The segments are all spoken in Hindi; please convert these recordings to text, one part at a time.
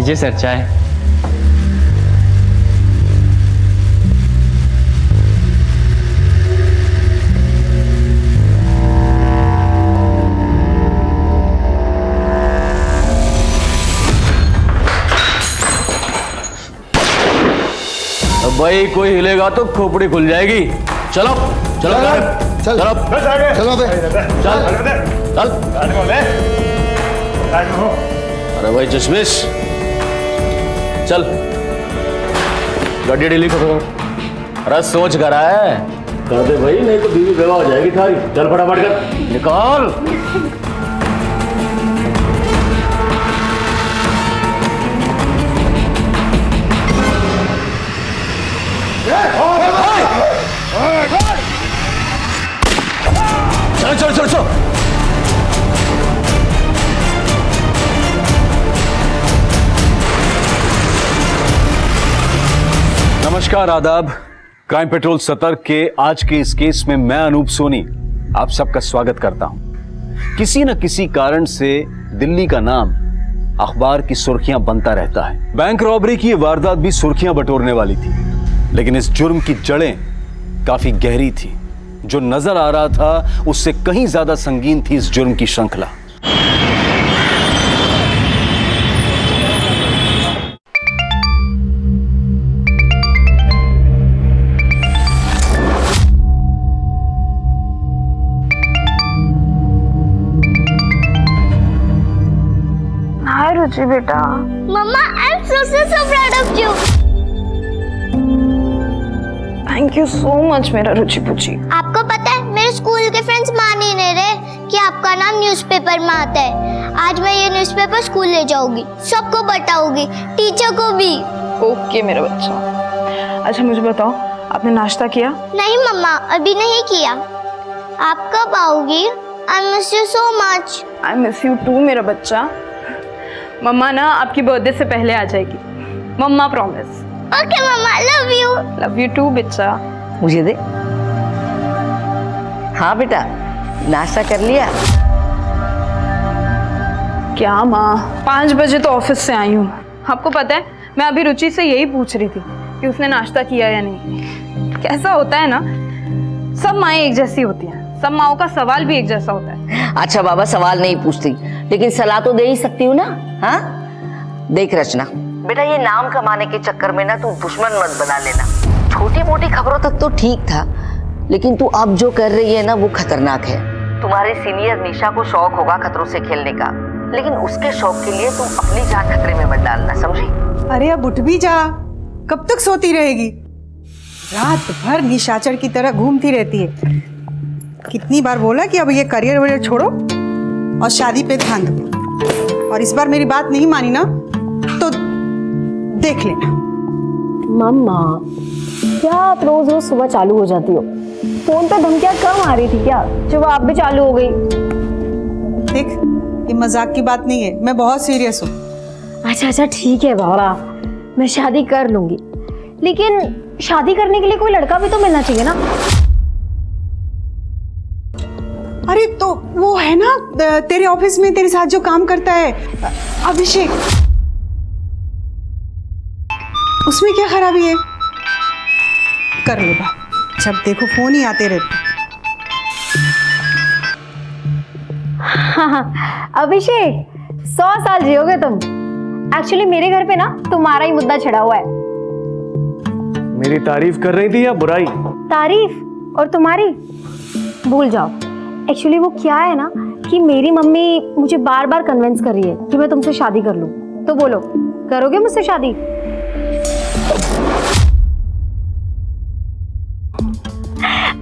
लीजिए सर चाय। भाई कोई हिलेगा तो खोपड़ी खुल जाएगी। चलो चलो चलो चलो चल अरे भाई चश्मिश चल गाड़ी डेली करो। अरे सोच कर रहा है कर दे भाई, नहीं तो बीवी बेवा हो जाएगी थारी। चल फटाफट कर निकाल। चलो चलो चलो चलो। नमस्कार आदाब। क्राइम पेट्रोल सतर्क के आज के इस केस में मैं अनूप सोनी आप सबका स्वागत करता हूं। किसी न किसी कारण से दिल्ली का नाम अखबार की सुर्खियां बनता रहता है। बैंक रॉबरी की ये वारदात भी सुर्खियां बटोरने वाली थी, लेकिन इस जुर्म की जड़ें काफी गहरी थी। जो नजर आ रहा था उससे कहीं ज्यादा संगीन थी इस जुर्म की श्रृंखला। हाय रुचि बेटा। Mamma I am so proud of you. Thank you so much मेरा रुचि पुची। आपको पता है मेरे स्कूल के फ्रेंड्स मान ही नहीं रहे कि आपका नाम न्यूज़पेपर में आता है। आज मैं ये न्यूज़पेपर स्कूल ले जाऊंगी, सबको बताऊंगी, टीचर को भी। ओके मेरा बच्चा। अच्छा मुझे बताओ आपने नाश्ता किया? नहीं मम्मा अभी नहीं किया। आप कब आओगी? I miss you so much. I miss you too मेरा बच्चा। मम्मा ना आपकी बर्थडे से पहले आ जाएगी, mamma promise. Okay mamma love you. Love you too बच्चा। मुझे दे। हाँ बेटा नाश्ता कर लिया? क्या माँ 5 बजे तो ऑफिस से आई हूँ। आपको पता है मैं अभी रुचि से यही पूछ रही थी कि उसने नाश्ता किया या नहीं। कैसा होता है ना, सब माएँ एक जैसी होती हैं, सब माओं का सवाल भी एक जैसा होता है। अच्छा बाबा सवाल नहीं पूछती, लेकिन सलाह तो दे ही सकती हूँ ना। हाँ देख रचना बेटा, ये नाम कमाने के चक्कर में ना तू दुश्मन मत बना लेना। छोटी मोटी खबरों तक तो ठीक था, लेकिन तू अब जो कर रही है ना वो खतरनाक है। तुम्हारे सीनियर निशा को शौक होगा खतरों से खेलने का, लेकिन उसके शौक के लिए तुम अपनी जान खतरे में मत डालना, समझी? अरे अब उठ भी जा, कब तक सोती रहेगी? रात भर निशाचर की तरह घूमती रहती है। कितनी बार बोला कि अब ये करियर वरियर छोड़ो और शादी पे ध्यान दो, और इस बार मेरी बात नहीं मानी ना तो देख लेना। मम्मा क्या आप रोज रोज सुबह चालू हो जाती हो? फोन पे धमकियां कम आ रही थी क्या जब आप भी चालू हो गई? देख ये मजाक की बात नहीं है, मैं बहुत सीरियस हूँ। अच्छा अच्छा ठीक है बाबा, मैं शादी कर लूंगी, लेकिन शादी करने के लिए कोई लड़का भी तो मिलना चाहिए ना। अरे तो वो है ना तेरे ऑफिस में तेरे साथ जो काम करता है अभिषेक, उसमें क्या खराबी है? कर लो बात, जब देखो फोन ही आते रहते। हाँ, अभिषेक 100 साल जियोगे तुम। एक्चुअली मेरे घर पे ना तुम्हारा ही मुद्दा छिड़ा हुआ है। मेरी तारीफ कर रही थी या बुराई? तारीफ और तुम्हारी भूल जाओ। एक्चुअली वो क्या है ना कि मेरी मम्मी मुझे बार बार कन्विंस कर रही है कि मैं तुमसे शादी कर लूं। तो बोलो करोगे मुझसे शादी?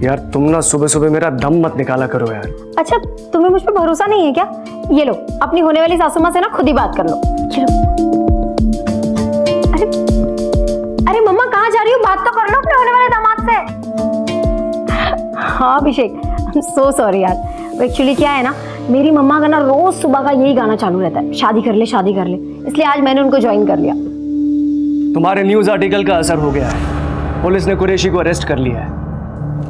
यार तुम ना सुबह सुबह मेरा दम मत निकाला करो यार। अच्छा तुम्हें मुझ पर भरोसा नहीं है क्या? ये लो अपनी होने वाली सासू माँ से ना खुद ही बात कर लो। चलो। अरे अरे मम्मा कहाँ जा रही हो? बात तो कर लो अपने होने वाले दामाद से। हाँ अभिषेक सो सॉरी यार। एक्चुअली क्या है ना, मेरी मम्मा का ना रोज सुबह का यही गाना चालू रहता है, शादी कर ले शादी कर ले, इसलिए आज मैंने उनको ज्वाइन कर लिया। तुम्हारे न्यूज आर्टिकल का असर हो गया है। पुलिस ने कुरैशी को अरेस्ट कर लिया है,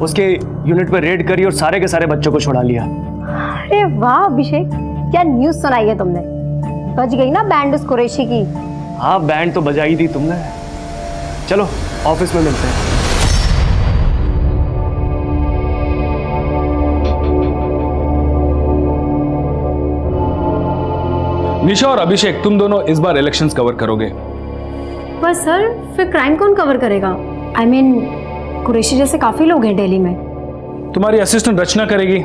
उसके यूनिट पर रेड करी और सारे के सारे बच्चों को छुड़ा लिया। अरे वाह अभिषेक, क्या न्यूज सुनाई है तुमने? बच गई ना बैंड उस कुरैशी की। हाँ बैंड तो बजाई दी तुमने। चलो ऑफिस में मिलते हैं। निशा और अभिषेक, तुम दोनों इस बार इलेक्शंस कवर करोगे। पर सर फिर क्राइम कौन कवर करेगा? आई मीन कुरैशी जैसे काफी लोग हैं दिल्ली में। तुम्हारी असिस्टेंट रचना करेगी।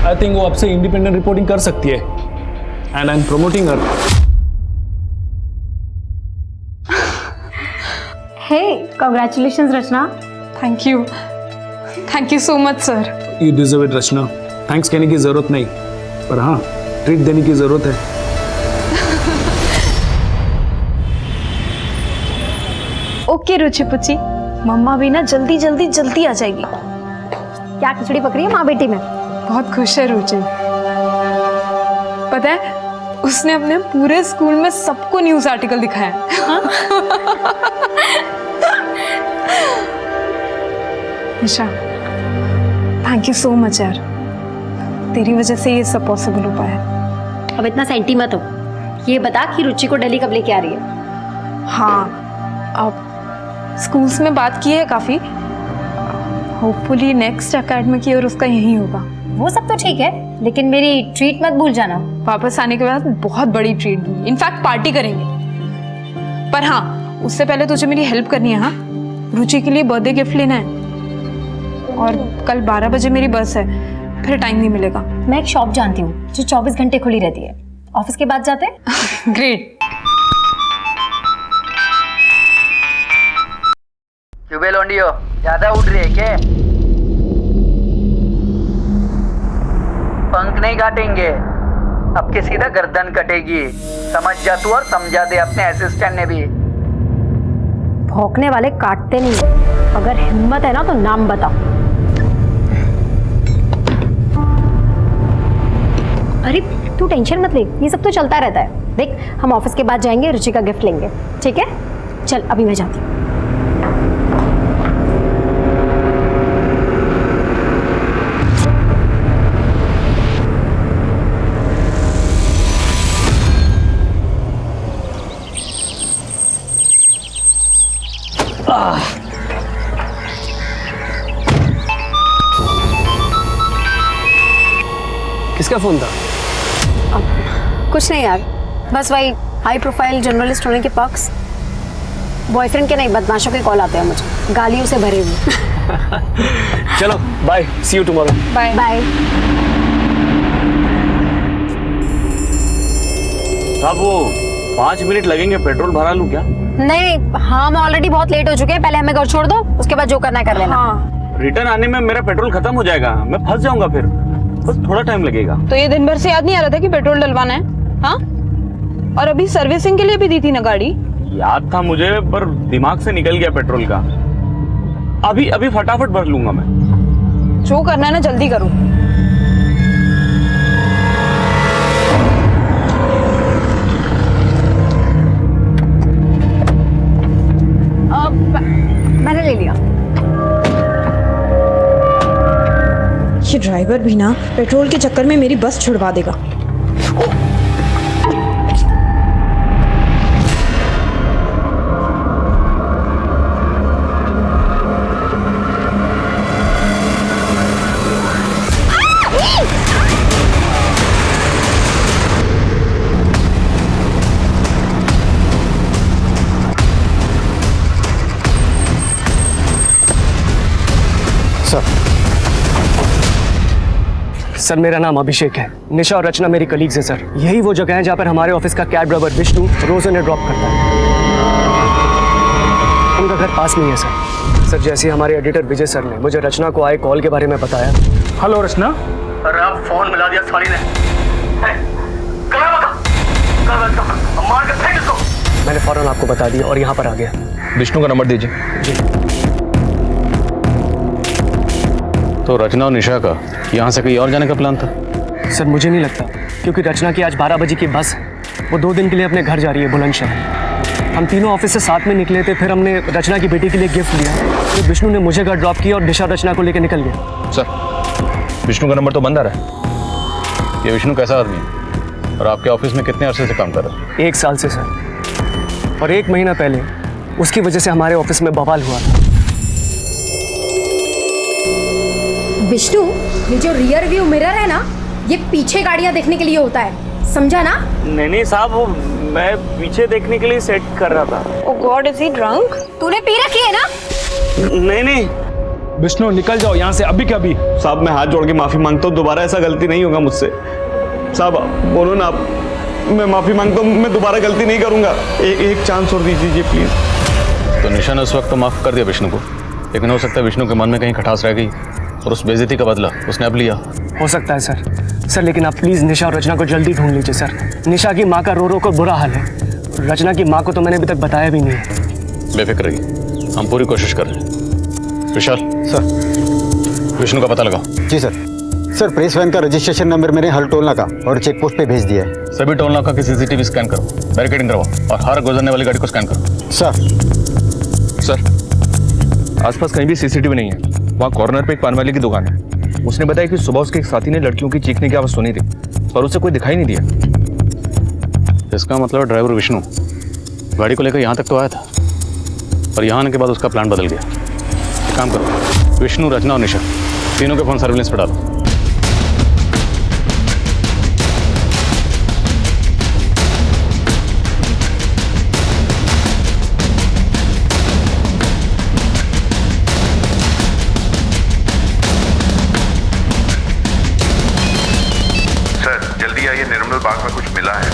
आई थिंक वो आपसे इंडिपेंडेंट रिपोर्टिंग कर सकती है। And I am promoting her. Hey congratulations Rachna. Thank you so much sir. You deserve it Rachna. Thanks कहने की जरूरत नहीं, पर हाँ ट्रीट देने की जरूरत है। ओके रुचि पुची, मम्मा भी ना जल्दी आ जाएगी। क्या खिचड़ी पकड़ी है माँ बेटी में? बहुत खुश है रुचि। पता है उसने अपने पूरे स्कूल में सबको न्यूज आर्टिकल दिखाया। निशा थैंक यू सो मच यार, तेरी वजह से ये सब पॉसिबल हो पाया। अब इतना सेंटी मत हो। ये बता कि रुचि को दिल्ली कब लेके आ रही है? हाँ अब स्कूल्स में बात की है काफी। होपफुली नेक्स्ट एकेडमिक ईयर उसका यही होगा। वो सब तो ठीक है, लेकिन मेरी ट्रीट मत भूल जाना। वापस आने के बाद बहुत बड़ी ट्रीट दूंगी, इनफैक्ट पार्टी करेंगे। पर हाँ उससे पहले तुझे मेरी हेल्प करनी है। हाँ रुचि के लिए बर्थडे गिफ्ट लेना है और कल 12 बजे मेरी बस है, फिर टाइम नहीं मिलेगा। मैं एक शॉप जानती हूँ जो 24 घंटे खुली रहती है। ऑफिस के बाद जाते हैं। ग्रेट। क्यों लोंडियो ज्यादा उड़ रही है क्या? पंख नहीं काटेंगे, अब के सीधा गर्दन कटेगी। समझ जा तू और समझा दे अपने असिस्टेंट ने भी। भौंकने वाले काटते नहीं, अगर हिम्मत है ना तो नाम बता। अरे तू टेंशन मत ले, ये सब तो चलता रहता है। देख हम ऑफिस के बाद जाएंगे, रुचि का गिफ्ट लेंगे, ठीक है? चल अभी मैं जाती हूँ। किसका फोन था? कुछ नहीं यार, बस वही हाई प्रोफाइल जर्नलिस्ट होने के पक्ष। बॉयफ्रेंड के नहीं, बदमाशों के कॉल आते हैं मुझे, गालियों से भरे हुए। चलो bye, see you tomorrow. Bye bye. साहब वो 5 मिनट लगेंगे, पेट्रोल भरा लूं क्या? नहीं हाँ, हम ऑलरेडी बहुत लेट हो चुके हैं। पहले हमें घर छोड़ दो, उसके बाद जो करना है कर लेना। हाँ रिटर्न आने में मेरा पेट्रोल खत्म हो जाएगा, मैं फंस जाऊंगा, फिर बस थोड़ा टाइम लगेगा। तो ये दिन भर से याद नहीं आ रहा था कि पेट्रोल डलवाना है? हाँ और अभी सर्विसिंग के लिए भी दी थी ना गाड़ी। याद था मुझे, पर दिमाग से निकल गया पेट्रोल का। अभी अभी फटाफट भर लूंगा मैं। जो करना है ना जल्दी करो। मैंने ले लिया। ये ड्राइवर भी ना पेट्रोल के चक्कर में मेरी बस छुड़वा देगा। सर मेरा नाम अभिषेक है। निशा और रचना मेरी कलीग्स हैं सर। यही वो जगह है जहाँ पर हमारे ऑफिस का कैब ड्राइवर विष्णु रोज उन्हें ड्रॉप करता है। उनका घर पास में ही है सर। सर जैसे हमारे एडिटर विजय सर ने मुझे रचना को आए कॉल के बारे में बताया। हेलो रचना। अरे आप फोन मिला दिया साली ने। मार के फेंक इसको। मैंने फौरन आपको बता दिया और यहाँ पर आ गया। विष्णु का नंबर दीजिए। जी तो रचना और निशा का यहाँ से कहीं और जाने का प्लान था? सर मुझे नहीं लगता, क्योंकि रचना की आज 12 बजे की बस है। वो 2 दिन के लिए अपने घर जा रही है बुलंदशहर। हम तीनों ऑफिस से साथ में निकले थे, फिर हमने रचना की बेटी के लिए गिफ्ट लिया। फिर विष्णु ने मुझे घर ड्रॉप किया और निशा रचना को लेकर निकल गया। सर विष्णु का नंबर तो बंद आ रहा है। ये विष्णु कैसा आदमी है और आपके ऑफिस में कितने अरसे से काम कर रहा है? 1 साल से सर। और 1 महीना पहले उसकी वजह से हमारे ऑफिस में बवाल हुआ। विष्णु, ये जो रियर व्यू मिरर है ना, ये पीछे गाड़ियां देखने के लिए होता है, समझा ना? नहीं साहब, वो मैं पीछे देखने के लिए सेट कर रहा था। ओ गॉड, इज ही ड्रंक? तूने पी रखी है ना? नहीं। विष्णु निकल जाओ यहाँ से अभी के अभी। साहब मैं हाथ जोड़ के माफी मांगता हूँ, दोबारा ऐसा गलती नहीं होगा मुझसे। साहब बोलो ना आप, मैं माफी मांगता हूँ, मैं दोबारा गलती नहीं करूँगा। एक चांस और दीजिए प्लीज। तो निशा ने उस वक्त तो माफ कर दिया विष्णु को, लेकिन हो सकता है विष्णु के मन में कहीं खटास रह गई और उस बेइज्जती का बदला उसने अब लिया। हो सकता है सर, लेकिन आप प्लीज निशा और रचना को जल्दी ढूंढ लीजिए सर। निशा की माँ का रो कर बुरा हाल है। रचना की माँ को तो मैंने अभी तक बताया भी नहीं है। बेफिक्र रहिए, हम पूरी कोशिश कर रहे हैं। विशाल सर। विष्णु का पता लगा। जी सर, प्रेस वैन का रजिस्ट्रेशन नंबर मैंने हर टोल नाका और चेक पोस्ट पे भेज दिया है। सभी टोल नाका की सीसीटीवी स्कैन करो, बैरिकेडिंग करवाओ और हर गुजरने वाली गाड़ी को स्कैन करो। सर, आसपास कहीं भी सीसीटीवी नहीं है। वहाँ कॉर्नर पे एक पान वाले की दुकान है। उसने बताया कि सुबह उसके एक साथी ने लड़कियों की चीखने की आवाज़ सुनी थी, पर उसे कोई दिखाई नहीं दिया। इसका मतलब ड्राइवर विष्णु गाड़ी को लेकर यहाँ तक तो आया था, पर यहाँ आने के बाद उसका प्लान बदल गया। एक काम करो, विष्णु, रचना और निशा तीनों के फोन सर्विलेंस पर डालो। सर जल्दी आइए, निर्मल बाग में कुछ मिला है।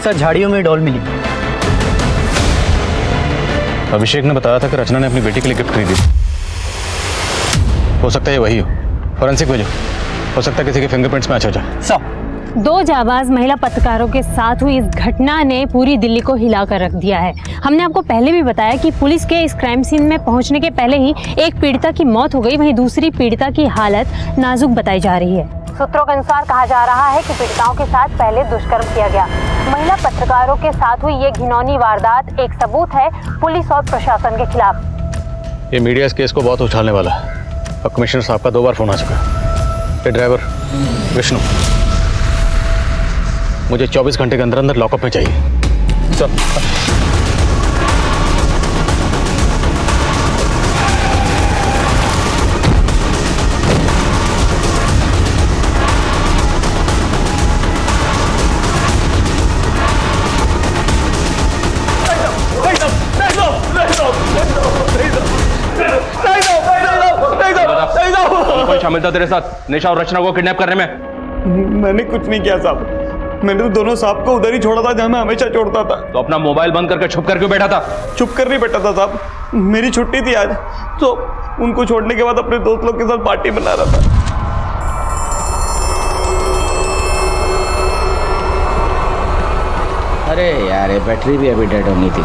सर झाड़ियों में डॉल मिली। अभिषेक ने बताया था कि रचना ने अपनी बेटी के लिए गिफ्ट खरीदी। हो सकता है ये वही हो। फॉरेंसिक भेजो, हो सकता है किसी के फिंगरप्रिंट्स मैच हो जाए। 2 जाबाज महिला पत्रकारों के साथ हुई इस घटना ने पूरी दिल्ली को हिला कर रख दिया है। हमने आपको पहले भी बताया कि पुलिस के इस क्राइम सीन में पहुंचने के पहले ही एक पीड़िता की मौत हो गई, वहीं दूसरी पीड़िता की हालत नाजुक बताई जा रही है। सूत्रों के अनुसार कहा जा रहा है कि पीड़िताओं के साथ पहले दुष्कर्म किया गया। महिला पत्रकारों के साथ हुई ये घिनौनी वारदात एक सबूत है पुलिस और प्रशासन के खिलाफ। ये मीडिया इस केस को बहुत उछालने वाला है। अब कमिश्नर साहब का 2 बार फोन आ चुका है। ड्राइवर विष्णु, मुझे 24 घंटे के अंदर अंदर लॉकअप में चाहिए। सर कौन शामिल था तेरे साथ निशा और रचना को किडनैप करने में? मैंने कुछ नहीं किया साहब, मैंने तो दोनों साहब को उधर ही छोड़ा था जहां मैं हमेशा छोड़ता था। तो अपना मोबाइल बंद करके छुप कर क्यों बैठा था? छुप कर नहीं बैठा था साहब, मेरी छुट्टी थी आज, तो उनको छोड़ने के बाद अपने दोस्त लोग के साथ पार्टी बना रहा था। अरे यार, ये बैटरी भी अभी डेड होनी थी।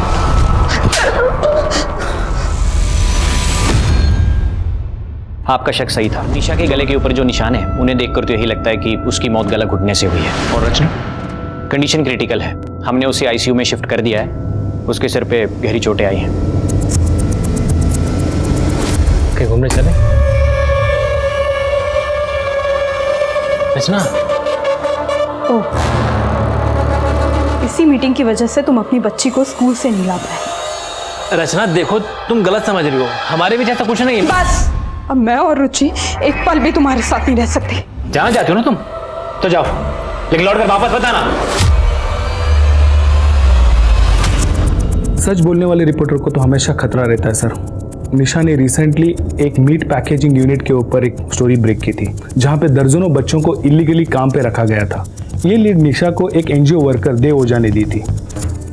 आपका शक सही था। निशा के गले के ऊपर जो निशान है उन्हें देखकर तो यही लगता है कि उसकी मौत गला घुटने से हुई है। और रचना? कंडीशन क्रिटिकल है, हमने उसे आईसीयू में शिफ्ट कर दिया है। उसके सिर पे गहरी चोटें आई हैं। कहीं घूमने चले? रचना, इसी मीटिंग की वजह से तुम अपनी बच्ची को स्कूल से नहीं ला पाए। रचना देखो, तुम गलत समझ रही हो। हमारे भी जैसा कुछ नहीं। बस, अब मैं और रुचि एक पल भी तुम्हारे साथ नहीं रह सकते। जहाँ जाती हो ना तुम, तो जाओ, लेकिन लौट कर वापस बताना। सच बोलने वाले रिपोर्टर को तो हमेशा खतरा रहता है सर। निशा ने रिसेंटली एक मीट पैकेजिंग यूनिट के ऊपर एक स्टोरी ब्रेक की थी, जहां पे दर्जनों बच्चों को इलीगली काम पे रखा गया था। ये लीड निशा को एक एनजीओ वर्कर देव ओझा ने दी थी।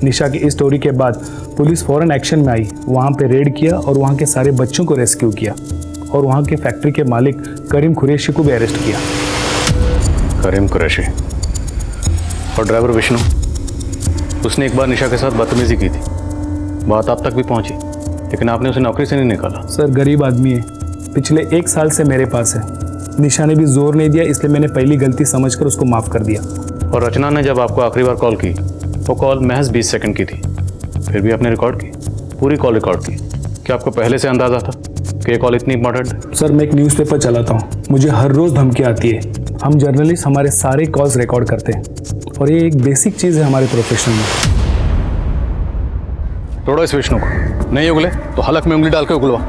निशा की इस स्टोरी के बाद पुलिस फौरन एक्शन में आई, वहां पे रेड किया और वहां के सारे बच्चों को रेस्क्यू किया और वहां के फैक्ट्री के मालिक करीम कुरैशी को भी अरेस्ट किया। करीम कुरैशी और ड्राइवर विष्णु, उसने एक बार निशा के साथ बदतमीजी की थी, बात आप तक भी पहुंची, लेकिन आपने उसे नौकरी से नहीं निकाला। सर गरीब आदमी है, पिछले 1 साल से मेरे पास है, निशा ने भी जोर नहीं दिया, इसलिए मैंने पहली गलती समझकर उसको माफ़ कर दिया। और रचना ने जब आपको आखिरी बार कॉल की वो कॉल महज 20 सेकंड की थी, फिर भी आपने रिकॉर्ड की, पूरी कॉल रिकॉर्ड की। क्या आपको पहले से अंदाजा था कि ये कॉल इतनी इंपॉर्टेंट है? सर, मैं एक न्यूज़पेपर चलाता हूँ, मुझे हर रोज़ धमकी आती है। हम जर्नलिस्ट हमारे सारे कॉल्स रिकॉर्ड करते हैं और ये एक बेसिक चीज़ है हमारे प्रोफेशन में। तोड़ो इस विष्णु को, नहीं उगले तो हलक में उंगली डाल के उगलवा।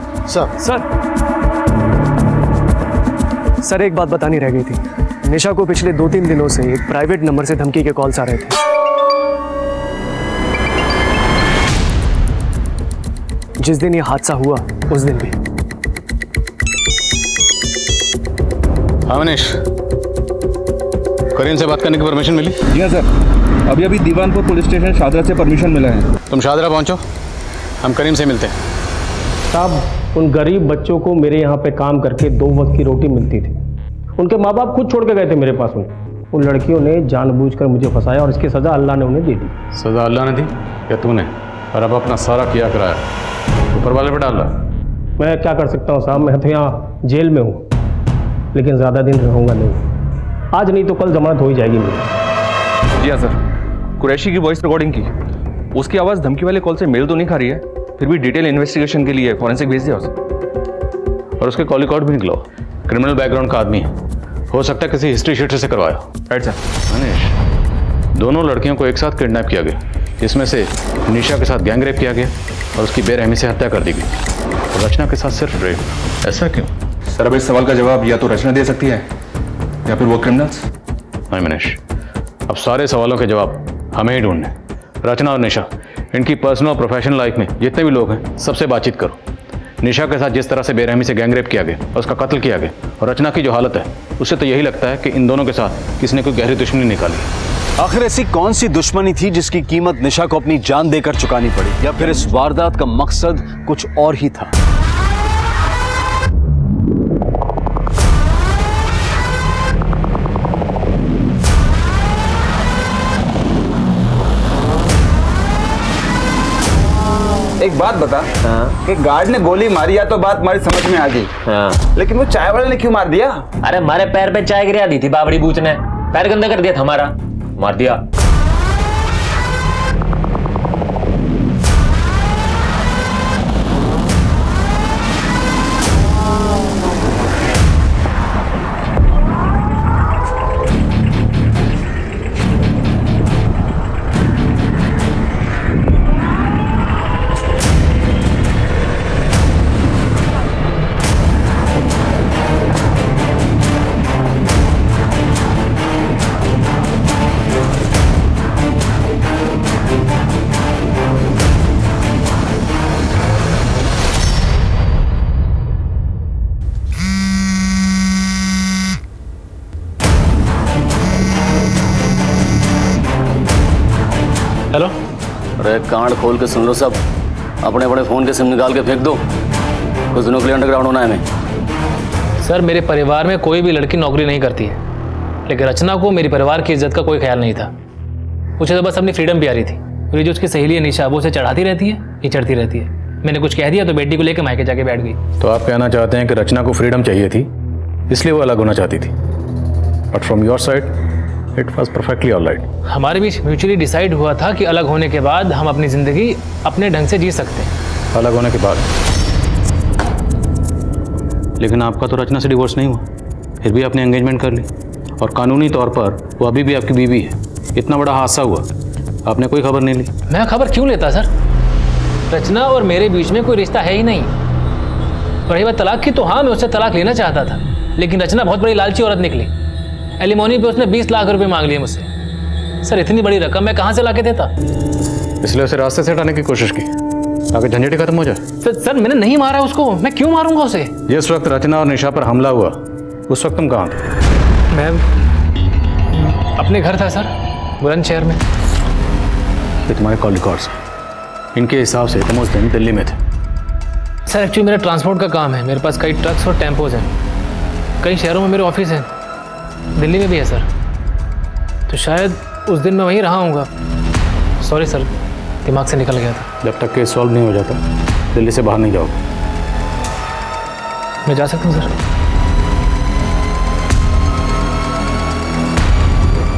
सर एक बात बतानी रह गई थी। निशा को पिछले 2-3 दिनों से एक प्राइवेट नंबर से धमकी के कॉल्स आ रहे थे। जिस दिन ये हादसा हुआ उस दिन भी। हाँ मनीष, करीम से बात करने की परमिशन मिली? जी हाँ सर, अभी अभी दीवानपुर पुलिस स्टेशन शादरा से परमिशन मिला है। तुम शादरा पहुंचो, हम करीम से मिलते हैं। साहब, उन गरीब बच्चों को मेरे यहाँ पे काम करके 2 वक्त की रोटी मिलती थी। उनके माँ बाप खुद छोड़ के गए थे मेरे पास उन्हें। उन लड़कियों ने जानबूझकर मुझे फंसाया और इसकी सज़ा अल्लाह ने उन्हें दे दी। सज़ा अल्लाह ने दी या तूने? और अब अपना सारा किया कराया ऊपर वाले पे डाल रहा। मैं क्या कर सकता हूँ साहब, मैं तो यहाँ जेल में हूँ, लेकिन ज़्यादा दिन रहूँगा नहीं। आज नहीं तो कल जमानत हो ही जाएगी मेरी। जी हाँ सर, कुरैशी की वॉइस रिकॉर्डिंग की, उसकी आवाज़ धमकी वाले कॉल से मेल तो नहीं खा रही है, फिर भी डिटेल इन्वेस्टिगेशन के लिए फॉरेंसिक भेज दिया उसे। और उसके कॉल रिकॉर्ड भी निकला, क्रिमिनल बैकग्राउंड का आदमी है, हो सकता है किसी हिस्ट्री शीट से करवाया। Right sir. मनीष, दोनों लड़कियों को एक साथ किडनैप किया गया, इसमें से निशा के साथ गैंग रेप किया गया और उसकी बेरहमी से हत्या कर दी गई। रचना के साथ सिर्फ रेप, ऐसा क्यों? सर अब इस सवाल का जवाब या तो रचना दे सकती है या फिर वो क्रिमिनल्स। नहीं मनीष, अब सारे सवालों के जवाब हमें ही ढूंढने। रचना और निशा, इनकी पर्सनल और प्रोफेशनल लाइफ में जितने भी लोग हैं सबसे बातचीत करो। निशा के साथ जिस तरह से बेरहमी से गैंग रेप किया गया और उसका कत्ल किया गया, और रचना की जो हालत है, उससे तो यही लगता है कि इन दोनों के साथ किसी ने कोई गहरी दुश्मनी निकाली। आखिर ऐसी कौन सी दुश्मनी थी जिसकी कीमत निशा को अपनी जान देकर चुकानी पड़ी, या फिर इस वारदात का मकसद कुछ और ही था? एक बात बता, कि गार्ड ने गोली मारी या तो बात हमारी समझ में आ गई, लेकिन वो चाय वाले ने क्यों मार दिया? अरे हमारे पैर पे चाय गिरा दी थी बाबड़ी बूच ने, पैर गंदा कर दिया था हमारा, मार दिया। हेलो। अरे कांड खोल के सुन लो सब, अपने अपने फ़ोन के सिम निकाल के फेंक दो, कुछ दिनों के लिए अंडरग्राउंड होना है हमें। सर मेरे परिवार में कोई भी लड़की नौकरी नहीं करती है, लेकिन रचना को मेरे परिवार की इज्जत का कोई ख्याल नहीं था। उसे तो बस अपनी फ्रीडम प्यारी थी। और ये जो उसकी सहेली है निशा, वो उसे चढ़ाती रहती है, ये चढ़ती रहती है। मैंने कुछ कह दिया तो बेटी को लेकर मायके जाके बैठ गई। तो आप कहना चाहते हैं कि रचना को फ्रीडम चाहिए थी, इसलिए वो अलग होना चाहती थी, but from your side it was perfectly alright. हमारे बीच म्यूचुअली डिसाइड हुआ था कि अलग होने के बाद हम अपनी ज़िंदगी अपने ढंग से जी सकते हैं। अलग होने के बाद? लेकिन आपका तो रचना से डिवोर्स नहीं हुआ, फिर भी आपने एंगेजमेंट कर ली, और कानूनी तौर पर वो अभी भी आपकी बीवी है। इतना बड़ा हादसा हुआ, आपने कोई खबर नहीं ली। मैं खबर क्यों लेता सर? रचना और मेरे बीच में कोई रिश्ता है ही नहीं। रही बात तलाक की, तो हाँ मैं उससे तलाक लेना चाहता था, लेकिन रचना बहुत बड़ी लालची औरत निकली। एलिमोनी पे उसने 20 लाख रुपए मांग लिए मुझसे। सर इतनी बड़ी रकम मैं कहाँ से लाके देता? इसलिए उसे रास्ते से हटाने की कोशिश की ताकि झंझट ही खत्म हो जाए। सर मैंने नहीं मारा उसको, मैं क्यों मारूंगा उसे? जिस वक्त रचना और निशा पर हमला हुआ उस वक्त तुम कहाँ थे? मैं अपने घर था सर, बुलंदशहर में। ये तुम्हारे कॉल रिकॉर्ड्स, इनके हिसाब से तुम उस दिन दिल्ली में थे। सर एक्चुअली मेरा ट्रांसपोर्ट का काम है, मेरे पास कई ट्रक्स और टेम्पोज हैं, कई शहरों में मेरे ऑफिस हैं, दिल्ली में भी है सर। तो शायद उस दिन मैं वहीं रहा हूँगा। सॉरी सर, दिमाग से निकल गया था। जब तक केस सॉल्व नहीं हो जाता दिल्ली से बाहर नहीं जाओगे। मैं जा सकता हूँ सर?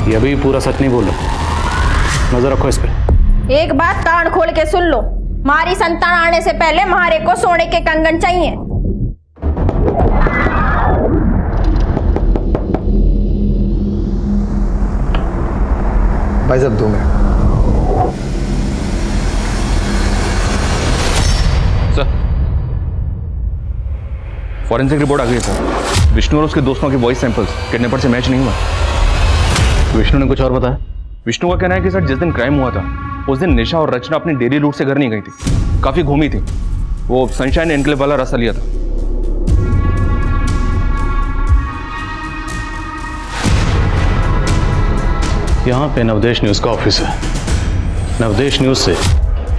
ये अभी पूरा सच नहीं बोल रहा, नजर रखो इस पे। एक बात कान खोल के सुन लो, हमारी संतान आने से पहले हमारे को सोने के कंगन चाहिए। भाई साहब 2 मिनट। सर, फॉरेंसिक रिपोर्ट आ गई है सर। विष्णु और उसके दोस्तों के वॉइस सैंपल्स किडनैपर से मैच नहीं हुआ। विष्णु ने कुछ और बताया? विष्णु का कहना है कि सर जिस दिन क्राइम हुआ था उस दिन निशा और रचना अपनी डेली रूट से घर नहीं गई थी, काफी घूमी थी। वो सनशाइन एनक्लेव वाला रास्ता लिया था। यहाँ पे नवदेश न्यूज का ऑफिस है। नवदेश न्यूज से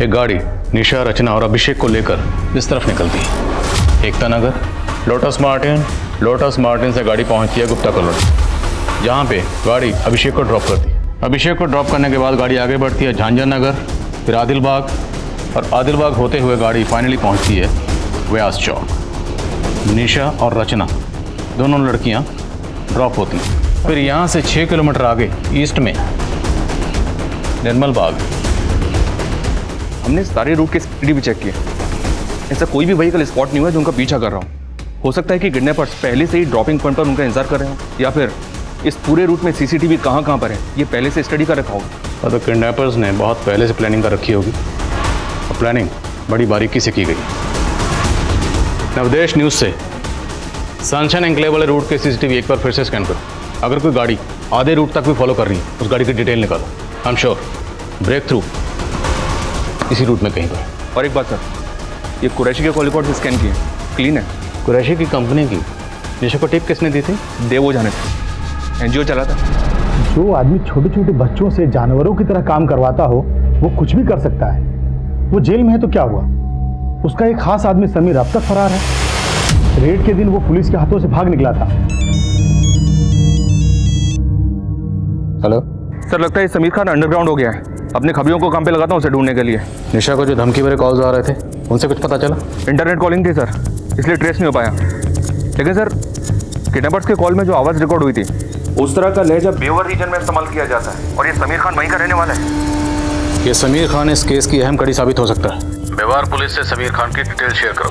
एक गाड़ी निशा, रचना और अभिषेक को लेकर इस तरफ निकलती है। एकता नगर, लोटस मार्टिन से गाड़ी पहुंचती है गुप्ता कॉलोनी, जहाँ पे गाड़ी अभिषेक को ड्रॉप करती है। अभिषेक को ड्रॉप करने के बाद गाड़ी आगे बढ़ती है झांझर नगर, फिर आदिलबाग, और आदिलबाग होते हुए गाड़ी फाइनली पहुंचती है व्यास चौक। निशा और रचना दोनों लड़कियां ड्रॉप होती हैं। फिर यहाँ से 6 किलोमीटर आगे ईस्ट में निर्मल बाग। हमने सारे रूट के स्पीड भी चेक किए, ऐसा कोई भी व्हीकल स्पॉट नहीं हुआ जो उनका पीछा कर रहा हूँ। हो सकता है कि किडनैपर्स पहले से ही ड्रॉपिंग पॉइंट पर उनका इंतजार कर रहे हो, या फिर इस पूरे रूट में सीसीटीवी कहाँ कहाँ पर है ये पहले से स्टडी कर रखा होगा। तो किडनैपर्स ने बहुत पहले से प्लानिंग कर रखी होगी, और प्लानिंग बड़ी बारीकी से की गई। नवदेश न्यूज से सनशाइन एनक्लेव वाले रूट के सीसीटीवी एक बार फिर से स्कैन करो। अगर कोई गाड़ी आधे रूट तक भी फॉलो कर रही है, उस गाड़ी की डिटेल निकालो। I am sure break through इसी रूट में कहीं पर। और एक बात सर, ये कुरैशी के कॉल रिकॉर्ड स्कैन किए, क्लीन है। कुरैशी की कंपनी की निशा को टिप किसने दी थी? देवो जाने थे, एनजीओ चला था। जो आदमी छोटे छोटे बच्चों से जानवरों की तरह काम करवाता हो वो कुछ भी कर सकता है। वो जेल में है तो क्या हुआ, उसका एक खास आदमी समीर अब तक फरार है। रेड के दिन वो पुलिस के हाथों से भाग निकला था। हेलो सर, लगता है समीर खान अंडरग्राउंड हो गया है। अपने खबरियों को काम पे लगाता हूँ उसे ढूंढने के लिए। निशा को जो धमकी भरे कॉल्स आ रहे थे उनसे कुछ पता चला? इंटरनेट कॉलिंग थी सर, इसलिए ट्रेस नहीं हो पाया। लेकिन सर, किडनैपर्स के कॉल में जो आवाज़ रिकॉर्ड हुई थी उस तरह का लहजा बेवर रीजन में इस्तेमाल किया जाता है, और ये समीर खान वहीं का रहने वाला है। ये समीर खान इस केस की अहम कड़ी साबित हो सकता है। बेवार पुलिस से समीर खान की डिटेल शेयर करो।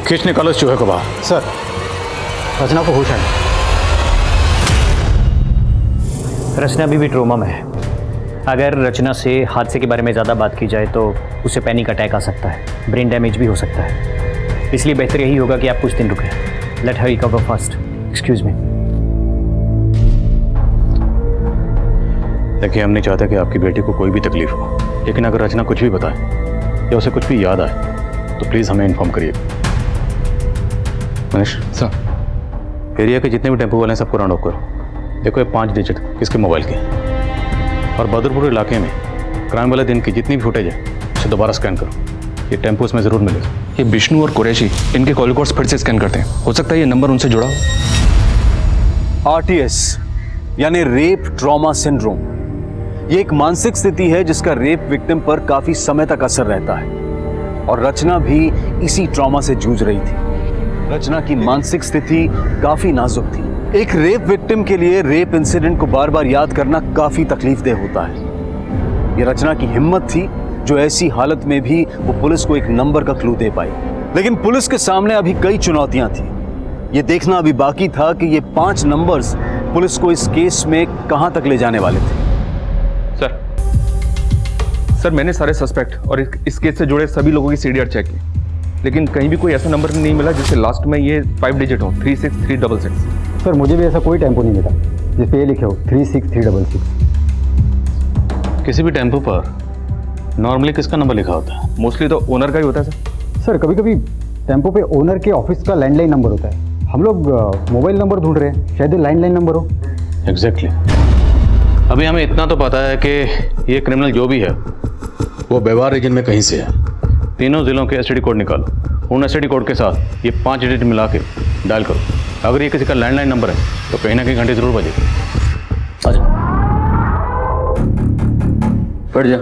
खींच निकालो इस चूहे को बाहर। सर, रचना को होश है। रचना अभी भी ट्रोमा में है। अगर रचना से हादसे के बारे में ज़्यादा बात की जाए तो उसे पैनिक अटैक आ सकता है, ब्रेन डैमेज भी हो सकता है। इसलिए बेहतर यही होगा कि आप कुछ दिन रुकें। Let her recover fast. Excuse me. देखिए, हम नहीं चाहते कि आपकी बेटी को कोई भी तकलीफ हो, लेकिन अगर रचना कुछ भी बताए या उसे कुछ भी याद आए तो प्लीज़ हमें इन्फॉर्म करिए। मनीष सर, एरिया के जितने भी टेम्पो वाले हैं सबको राउंड ऑफ करो। देखो ये 5 डिजिट किसके मोबाइल के, और बहादुरपुर इलाके में क्राइम वाले दिन की जितनी भी फुटेज है उसे दोबारा स्कैन करो। ये टेम्पो इसमें ज़रूर मिलेगा। ये विष्णु और कुरैशी इनके कॉल रिकॉर्ड्स फिर से स्कैन करते हैं, हो सकता है ये नंबर उनसे जुड़ा हो। RTS यानी रेप ट्रॉमा सिंड्रोम, ये एक मानसिक स्थिति है जिसका रेप विक्टिम पर काफी समय तक असर रहता है, और रचना भी इसी ट्रॉमा से जूझ रही थी। रचना की मानसिक स्थिति काफी नाजुक थी। एक रेप विक्टिम के लिए रेप इंसिडेंट को बार बार याद करना काफी तकलीफदेह होता है। ये रचना की हिम्मत थी जो ऐसी हालत में भी वो पुलिस को एक नंबर का क्लू दे पाई। लेकिन पुलिस के सामने अभी कई चुनौतियां थी। ये देखना अभी बाकी था कि ये 5 नंबर्स पुलिस को इस केस में कहां तक ले जाने वाले थे। सर, मैंने सारे सस्पेक्ट और इस केस से जुड़े सभी लोगों की सीडीआर चेक की, लेकिन कहीं भी कोई ऐसा नंबर नहीं मिला जिससे लास्ट में ये 5 डिजिट हो, 36366। सर, मुझे भी ऐसा कोई टेम्पो नहीं मिला जिस पे ये लिखे हो 36366। किसी भी टेम्पो पर नॉर्मली किसका नंबर लिखा होता है? मोस्टली तो ओनर का ही होता है सर। सर, कभी कभी टेम्पो पे ओनर के ऑफिस का लैंडलाइन नंबर होता है। हम लोग मोबाइल नंबर ढूंढ रहे हैं, शायद लैंडलाइन नंबर हो। एग्जैक्टली। अभी हमें इतना तो पता है कि ये क्रिमिनल जो भी है वो बेवार रीजन में कहीं से है। तीनों जिलों के एसटीडी कोड निकालो। उन एसटीडी कोड के साथ ये 5 डिजिट मिला के डायल करो। अगर ये किसी का लैंडलाइन नंबर है तो कहीं ना कहीं घंटे जरूर बजेगी। आजा, बैठ जा।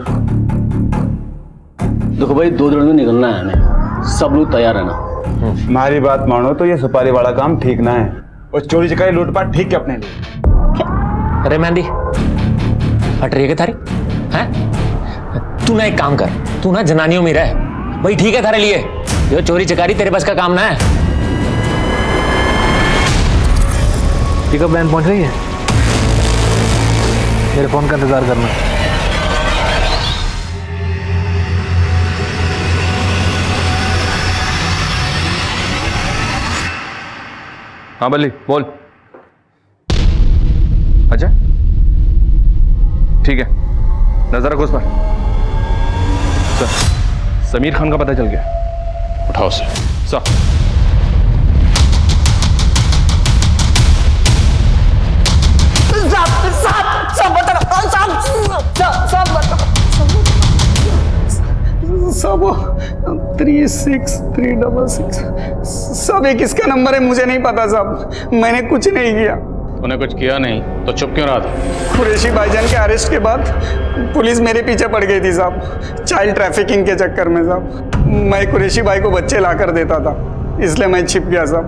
देखो भाई, 2 दिन में निकलना है हमें, सब लोग तैयार है ना? हमारी बात मानो तो ये सुपारी वाला काम ठीक ना है, और चोरी चकारी लूटपाट ठीक है अपने लिए। अरे मेहंदी, हट रही है क्या थारी? हैं? तू ना एक काम कर, तू ना जनानियों में रह भाई, ठीक है थारे लिए। जो चोरी चकारी तेरे बस का काम ना है। पिकअप वैन पहुंच रही है, मेरे फोन का इंतजार करना। हाँ बल्ली बोल। अच्छा ठीक है, नजर रखो उस पर। समीर खान का पता चल गया? उठाओ उसे। सर सब 36366 सब एक किसका नंबर है मुझे नहीं पता साहब, मैंने कुछ नहीं किया। तूने कुछ किया नहीं तो चुप क्यों रहा था? कुरैशी भाईजान के अरेस्ट के बाद पुलिस मेरे पीछे पड़ गई थी साहब, चाइल्ड ट्रैफिकिंग के चक्कर में साहब। मैं कुरैशी भाई को बच्चे ला कर देता था, इसलिए मैं छिप गया साहब।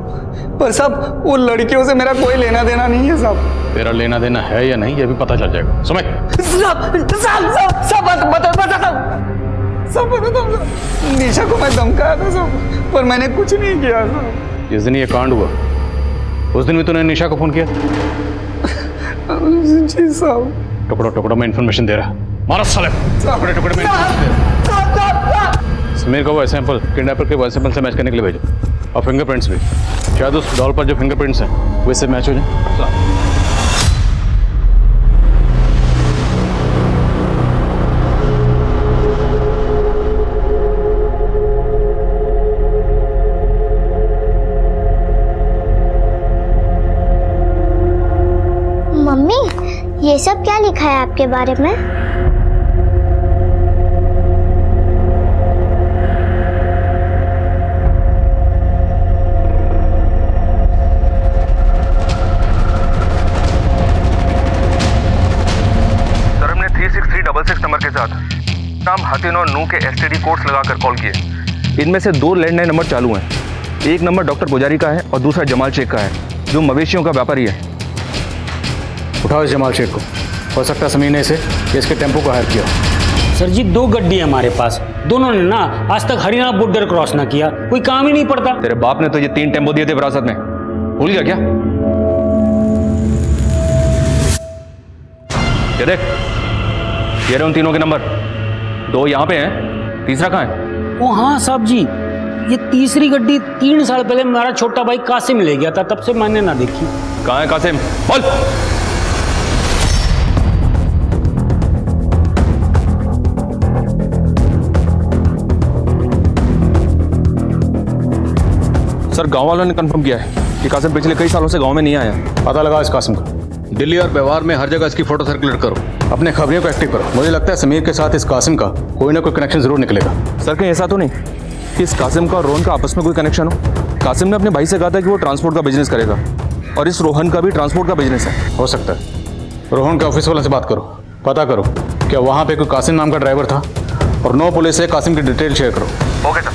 पर साहब वो लड़कियों से मेरा कोई लेना देना नहीं है साहब। तेरा लेना देना है या नहीं ये भी पता चल जाएगा। सुमित सब बता दो। निशा को मैं धमकाया था साहब, पर मैंने कुछ नहीं किया साहब। जिस दिन ये कांड हुआ उस दिन भी तूने निशा को फोन किया? जी साहब। टुकड़ों टुकड़ों में इंफॉर्मेशन दे रहा। मारो साले, टुकड़े टुकड़े में। समीर को वो सैंपल किडनैपर के वॉइस सैंपल से मैच करने के लिए भेजो, और फिंगरप्रिंट्स भी। शायद उस डॉल पर जो फिंगरप्रिंट्स हैं वो इससे मैच हो जाए। मम्मी ये सब क्या लिखा है आपके बारे में? सर हमने 36366 नंबर के साथ नाम हतिन और नू के एसटीडी कोड्स लगाकर कॉल किए। इनमें से 2 लैंडलाइन नंबर चालू हैं। एक नंबर डॉक्टर पुजारी का है और दूसरा जमाल शेख का है, जो मवेशियों का व्यापारी है। उठाओ इस जमाल शेख को, हो सकता है समीर ने इसे इसके टेम्पो को हायर किया। सर जी 2 गड्डी है हमारे पास, दोनों ने ना आज तक हरियाणा बॉर्डर क्रॉस ना किया, कोई काम ही नहीं पड़ता। तेरे बाप ने तो ये 3 टेम्पो दिए थे विरासत में, भूल गया क्या? ये देख, ये रहे उन तीनों के नंबर। 2 यहाँ पे हैं, तीसरा कहाँ है? ओ हाँ साहब जी, ये तीसरी गड्डी 3 साल पहले हमारा छोटा भाई कासिम ले गया था, तब से मैंने ना देखी। कहाँ है कासिम? बोल। सर गांव वालों ने कंफर्म किया है कि कासिम पिछले कई सालों से गांव में नहीं आया। पता लगा इस कासिम का, दिल्ली और व्यवहार में हर जगह इसकी फोटो सर्कुलेट करो, अपने खबरियों को एक्टिव करो। मुझे लगता है समीर के साथ इस कासिम का कोई ना कोई कनेक्शन जरूर निकलेगा। सर कहीं ऐसा तो नहीं कि इस कासिम का और रोहन का आपस में कोई कनेक्शन हो? कासिम ने अपने भाई से कहा था कि वो ट्रांसपोर्ट का बिजनेस करेगा, और इस रोहन का भी ट्रांसपोर्ट का बिजनेस है। हो सकता है। रोहन के ऑफिस वाले से बात करो, पता करो क्या वहाँ पे कोई कासिम नाम का ड्राइवर था, और 9 पुलिस से कासिम की डिटेल शेयर करो। Okay sir.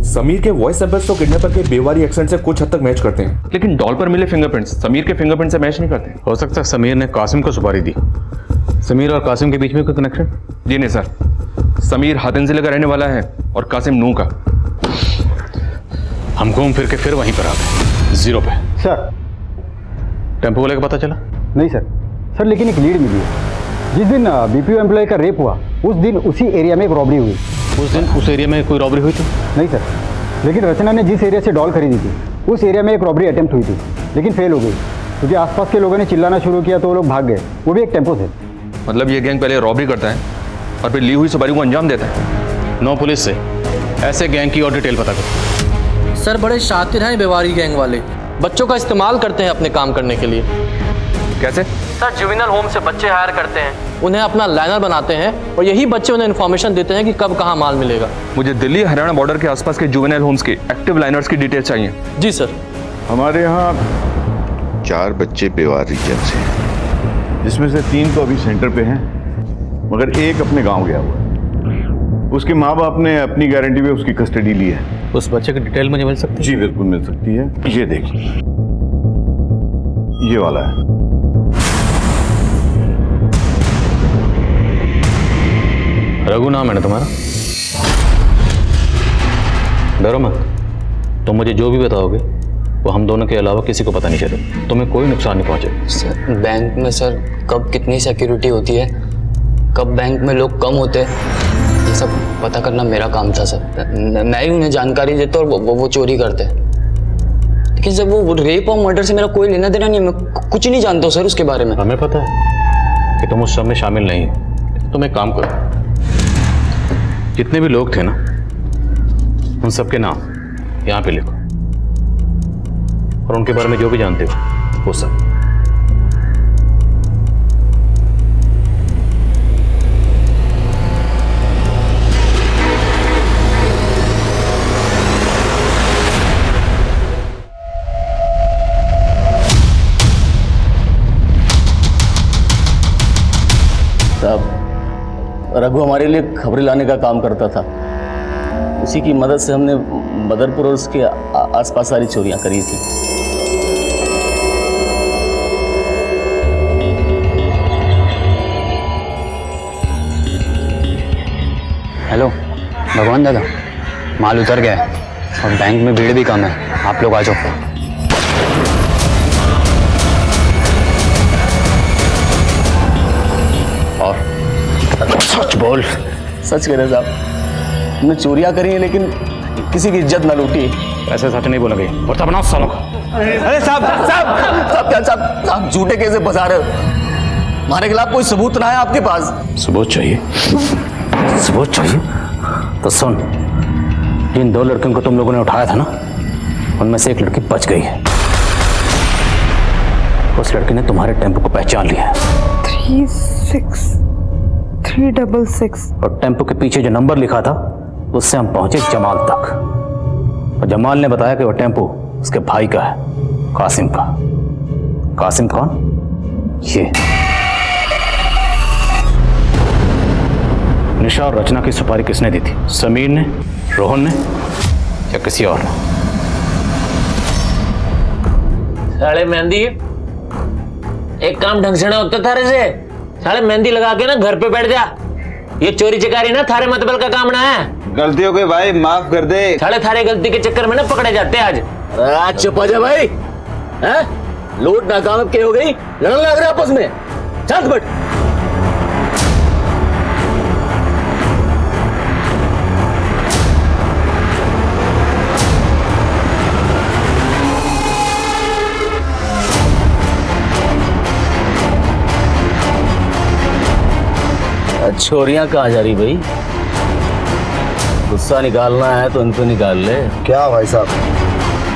समीर के वॉइस सैंपल्स तो किडनैपर के बेवारी एक्सेंट से कुछ हद तक मैच करते हैं, लेकिन डॉल पर मिले फिंगरप्रिंट्स समीर के फिंगरप्रिंट से मैच नहीं करते। हो सकता है समीर ने कासिम को सुपारी दी। समीर और कासिम के बीच में कोई कनेक्शन? जी नहीं सर, समीर हातिन जिले का रहने वाला है और कासिम नू का। हम घूम फिर के फिर वहीं पर आ गए, 0 पे। सर टेम्पो वाले का पता चला? नहीं सर, लेकिन एक लीड मिली है। जिस दिन बीपीओ एम्प्लॉय का रेप हुआ उस दिन उसी एरिया में एक रॉबरी हुई। उस दिन उस एरिया में कोई रॉबरी हुई थी? नहीं सर, लेकिन रचना ने जिस एरिया से डॉल खरीदी थी उस एरिया में एक रॉबरी अटेम्प्ट हुई थी, लेकिन फेल हो गई क्योंकि आसपास के लोगों ने चिल्लाना शुरू किया तो वो लोग भाग गए, वो भी एक टेम्पो से। मतलब ये गैंग पहले रॉबरी करता है और फिर ली हुई सुपारी को अंजाम देता है। 9 पुलिस से ऐसे गैंग की और डिटेल पता करो। सर बड़े शातिर हैं बेवारी गैंग वाले, बच्चों का इस्तेमाल करते हैं अपने काम करने के लिए। कैसे? सर जुवेनाइल होम से बच्चे हायर करते हैं, उन्हें अपना लाइनर बनाते हैं और यही बच्चे उन्हें इन्फॉर्मेशन देते हैं कि कब कहाँ माल मिलेगा। मुझे दिल्ली हरियाणा बॉर्डर के आसपास के जुवेनाइल होम्स के एक्टिव लाइनर्स की डिटेल चाहिए। जी सर। हमारे यहाँ 4 बच्चे बेवार रीजन से हैं, जिसमें से 3 तो अभी सेंटर पे हैं, मगर एक अपने गांव गया हुआ है। उसके माँ बाप ने अपनी गारंटी पे उसकी कस्टडी ली है। उस बच्चे की डिटेल मुझे मिल सकती है? जी बिल्कुल मिल सकती है। ये देखिए, ये वाला है। रघु नाम है ना तुम्हारा? डरो मत, तुम मुझे जो भी बताओगे वो हम दोनों के अलावा किसी को पता नहीं चले, तुम्हें कोई नुकसान नहीं पहुंचे। सर बैंक में सर कब कितनी सिक्योरिटी होती है, कब बैंक में लोग कम होते हैं, ये सब पता करना मेरा काम था सर। मैं ही उन्हें जानकारी देता और वो चोरी करते। लेकिन जब वो रेप और मर्डर से मेरा कोई लेना देना नहीं है, मैं कुछ नहीं जानता हूँ सर उसके बारे में। हमें पता है कि तुम उस सब में शामिल नहीं हो। तुम एक काम करो, जितने भी लोग थे ना उन सबके नाम यहाँ पे लिखो और उनके बारे में जो भी जानते हो वो सब। रघु हमारे लिए खबरें लाने का काम करता था। उसी की मदद से हमने बदरपुर और उसके आसपास सारी चोरियां करी थी। हेलो भगवान दादा, माल उतर गया है और बैंक में भीड़ भी कम है, आप लोग आ जाओ। और सच बोल। सच कह रहे साहब, हमने चोरियां करी हैं लेकिन किसी की इज्जत ना लूटी। ऐसे सच नहीं बोलेंगे और तब बनाओ सालों का। अरे साहब साहब साहब क्या साहब, आप झूठे कैसे फंसा रहे हो? हमारे खिलाफ कोई सबूत ना है आपके पास? सबूत चाहिए? सबूत चाहिए तो सुन, जिन 2 लड़कियों को तुम लोगों ने उठाया था ना, उनमें से एक लड़की बच गई है। उस लड़की ने तुम्हारे टेम्पो को पहचान लिया है। 36366 और टेम्पो के पीछे जो नंबर लिखा था उससे हम पहुंचे जमाल तक, और जमाल ने बताया कि वह टेम्पो उसके भाई का है, कासिम का। कासिम कौन? ये निशा और रचना की सुपारी किसने दी थी? समीर ने, रोहन ने या किसी और ने? साले मेहंदी, एक काम ढंग से ना होता थारे से। साले मेहंदी लगा के ना घर पे बैठ जा। ये चोरी चकारी ना थारे मतबल का काम ना है। गलती हो गई भाई, माफ कर दे। साले थारे गलती के चक्कर में ना पकड़े जाते आज। आज चुप हो जा भाई। हैं? लूट नाकाम के हो गई, लड़ने लग रहे आपस में। शांत बैठ। छोरियां कहाँ जा रही भाई? गुस्सा निकालना है तो इनको निकाल ले। क्या भाई साहब,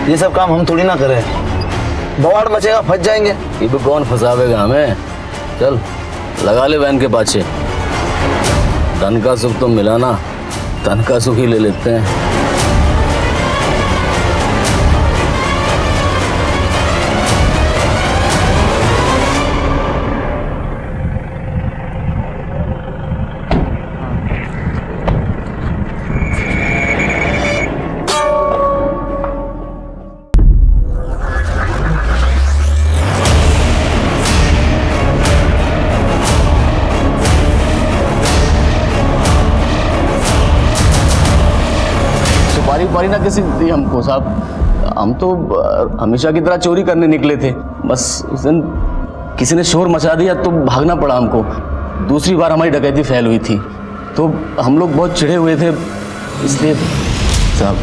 ये सब काम हम थोड़ी ना करें, बवाड़ मचेगा, फंस जाएंगे। ये भी कौन फंसावेगा हमें? चल लगा ले वैन के पाछे। धन का सुख तो मिला ना, धन का सुख ही ले लेते हैं। सुपारी ना किसी दी हमको साहब, हम तो हमेशा की तरह चोरी करने निकले थे। बस उस दिन किसी ने शोर मचा दिया तो भागना पड़ा हमको। दूसरी बार हमारी डकैती फैल हुई थी तो हम लोग बहुत चिढ़े हुए थे, इसलिए साहब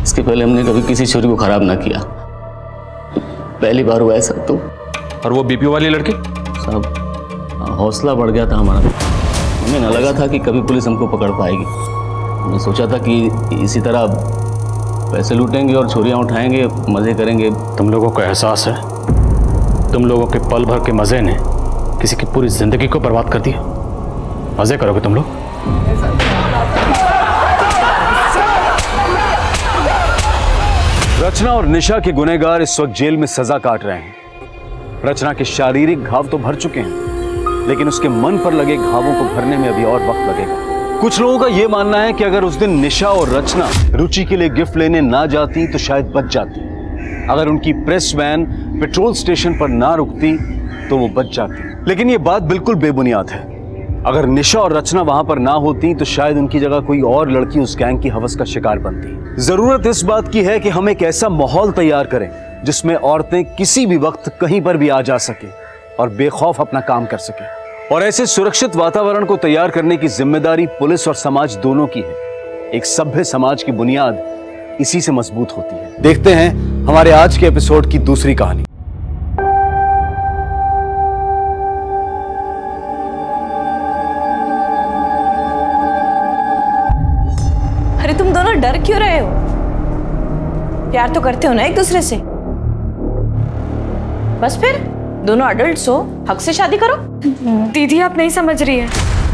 इसके पहले हमने कभी किसी चोरी को खराब ना किया, पहली बार हुआ ऐसा। तो और वो बीपीओ वाली लड़की? साहब हौसला बढ़ गया था हमारा, हमें ना लगा था कि कभी पुलिस हमको पकड़ पाएगी। मैं सोचा था कि इसी तरह पैसे लूटेंगे और चोरियां उठाएंगे, मज़े करेंगे। तुम लोगों को एहसास है तुम लोगों के पल भर के मज़े ने किसी की पूरी जिंदगी को बर्बाद कर दिया? मज़े करोगे तुम लोग? रचना और निशा के गुनहगार इस वक्त जेल में सजा काट रहे हैं। रचना के शारीरिक घाव तो भर चुके हैं, लेकिन उसके मन पर लगे घावों को भरने में अभी और वक्त लगेगा। कुछ लोगों का यह मानना है कि अगर उस दिन निशा और रचना रुचि के लिए गिफ्ट लेने ना जाती तो शायद बच जाती। अगर उनकी प्रेस वैन पेट्रोल स्टेशन पर ना रुकती तो वो बच जाती। लेकिन ये बात बिल्कुल बेबुनियाद है। अगर निशा और रचना वहां पर ना होती तो शायद उनकी जगह कोई और लड़की उस गैंग की हवस का शिकार बनती। जरूरत इस बात की है कि हम एक ऐसा माहौल तैयार करें जिसमें औरतें किसी भी वक्त कहीं पर भी आ जा सके और बेखौफ अपना काम कर सके। और ऐसे सुरक्षित वातावरण को तैयार करने की जिम्मेदारी पुलिस और समाज दोनों की है। एक सभ्य समाज की बुनियाद इसी से मजबूत होती है। देखते हैं हमारे आज के एपिसोड की दूसरी कहानी। अरे तुम दोनों डर क्यों रहे हो? प्यार तो करते हो ना एक दूसरे से। बस फिर दोनों अडल्ट्स हो, हक से शादी करो। दीदी आप नहीं समझ रही है,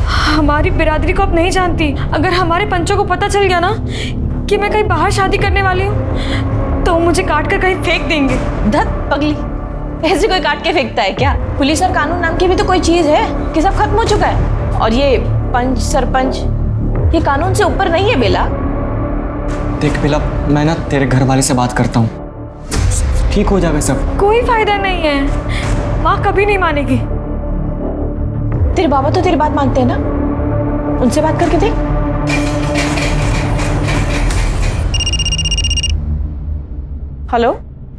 हमारी बिरादरी को आप नहीं जानती। अगर हमारे पंचों को पता चल गया ना कि मैं कहीं बाहर शादी करने वाली हूँ तो मुझे काट कर कहीं फेंक देंगे। धत पगली, ऐसे कोई काट के फेंकता है क्या? पुलिस और कानून नाम की भी तो कोई चीज है कि सब खत्म हो चुका है। और ये पंच सरपंच, ये कानून से ऊपर नहीं है बेला। देख बेला, मैं ना तेरे घर वाले से बात करता हूँ, ठीक हो जाएगा सब। कोई फायदा नहीं है, माँ कभी नहीं मानेगी। तेरे बाबा तो तेरी बात मानते हैं ना, उनसे बात करके देख। हेलो,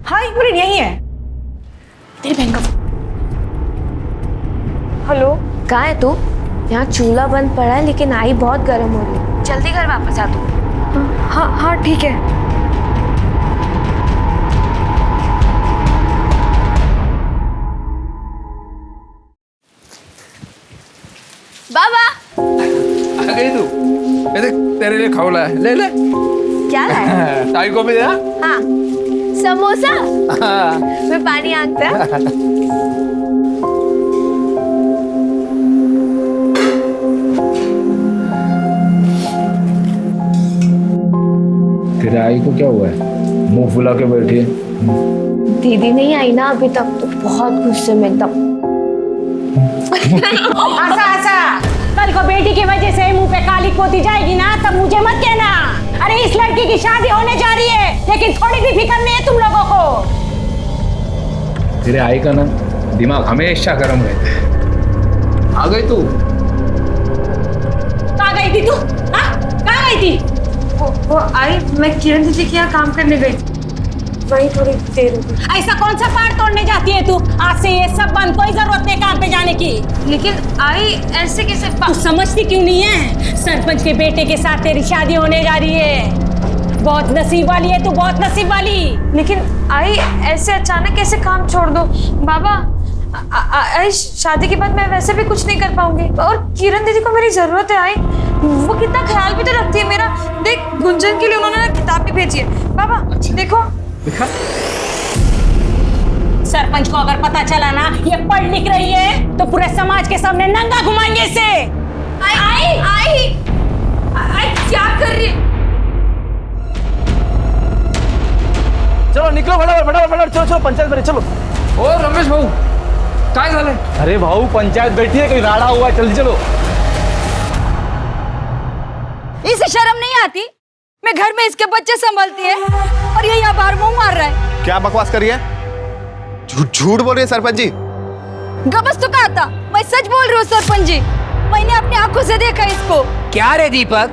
हाँ एक मिनट, यही है तेरी बहन का। हेलो, कहाँ है तू? यहाँ चूल्हा बंद पड़ा है लेकिन आई बहुत गर्म हो रही है। जल्दी घर वापस आ तू। हाँ हाँ ठीक है। बाबा आ गई तू? ये देख तेरे लिए खौला है, ले ले। क्या है? ताई को भी दे। हाँ, समोसा। मैं पानी आंकता। तेरे आई को क्या हुआ है? मुंह फुला के बैठी है। दीदी नहीं आई ना अभी तक, तो बहुत गुस्से में एकदम। कल को बेटी की वजह से मुंह पे काली पोती जाएगी ना, तब मुझे मत कहना। अरे इस लड़की की शादी होने जा रही है, लेकिन थोड़ी भी फिक्र नहीं है तुम लोगों को। तेरे आई का ना दिमाग हमेशा गर्म रहता है। आ गई तू? कहाँ गई थी तू? कहाँ गई थी? वो आई, मैं किरण दीदी के यहाँ काम करने गई, वही थोड़ी देर हो गई। ऐसा कौन सा पार तोड़ने जाती है तू? आज से ये सब बंद, कोई जरूरत नहीं काम पे जाने की। लेकिन आई ऐसे कैसे? तू समझती क्यों नहीं है? सरपंच के बेटे के साथ तेरी शादी होने जा रही है। बहुत नसीब वाली है तू, बहुत नसीब वाली। लेकिन आई ऐसे अचानक कैसे काम छोड़ दो? बाबा आई शादी के बाद मैं वैसे भी कुछ नहीं कर पाऊंगी, और किरण दीदी को मेरी जरूरत है। आई वो कितना ख्याल भी तो रखती है मेरा। देख गुंजन के लिए उन्होंने ना किताब भी भेजी है। बाबा देखो। देखा? सरपंच को अगर पता चला ना ये पढ़ लिख रही है तो पूरे समाज के सामने नंगा घुमाएंगे इसे। आई आई आई क्या कर रही है? चलो निकलो, फटाफट फटाफट फटाफट, चलो चलो पंचायत में चलो। ओ रमेश भाऊ, काय झालं? अरे भाऊ, पंचायत बैठी है, कोई राड़ा हुआ है, जल्दी चलो। इसे शर्म नहीं आती? मैं घर में इसके बच्चे संभालती है और ये यहाँ बाहर मुंह मार रहा है। क्या बकवास करी है? झूठ बोल रही है सरपंच जी। गबस तो कहा था, मैं सच बोल रही हूँ सरपंच जी। मैंने अपनी आंखों से देखा इसको। क्या रे दीपक,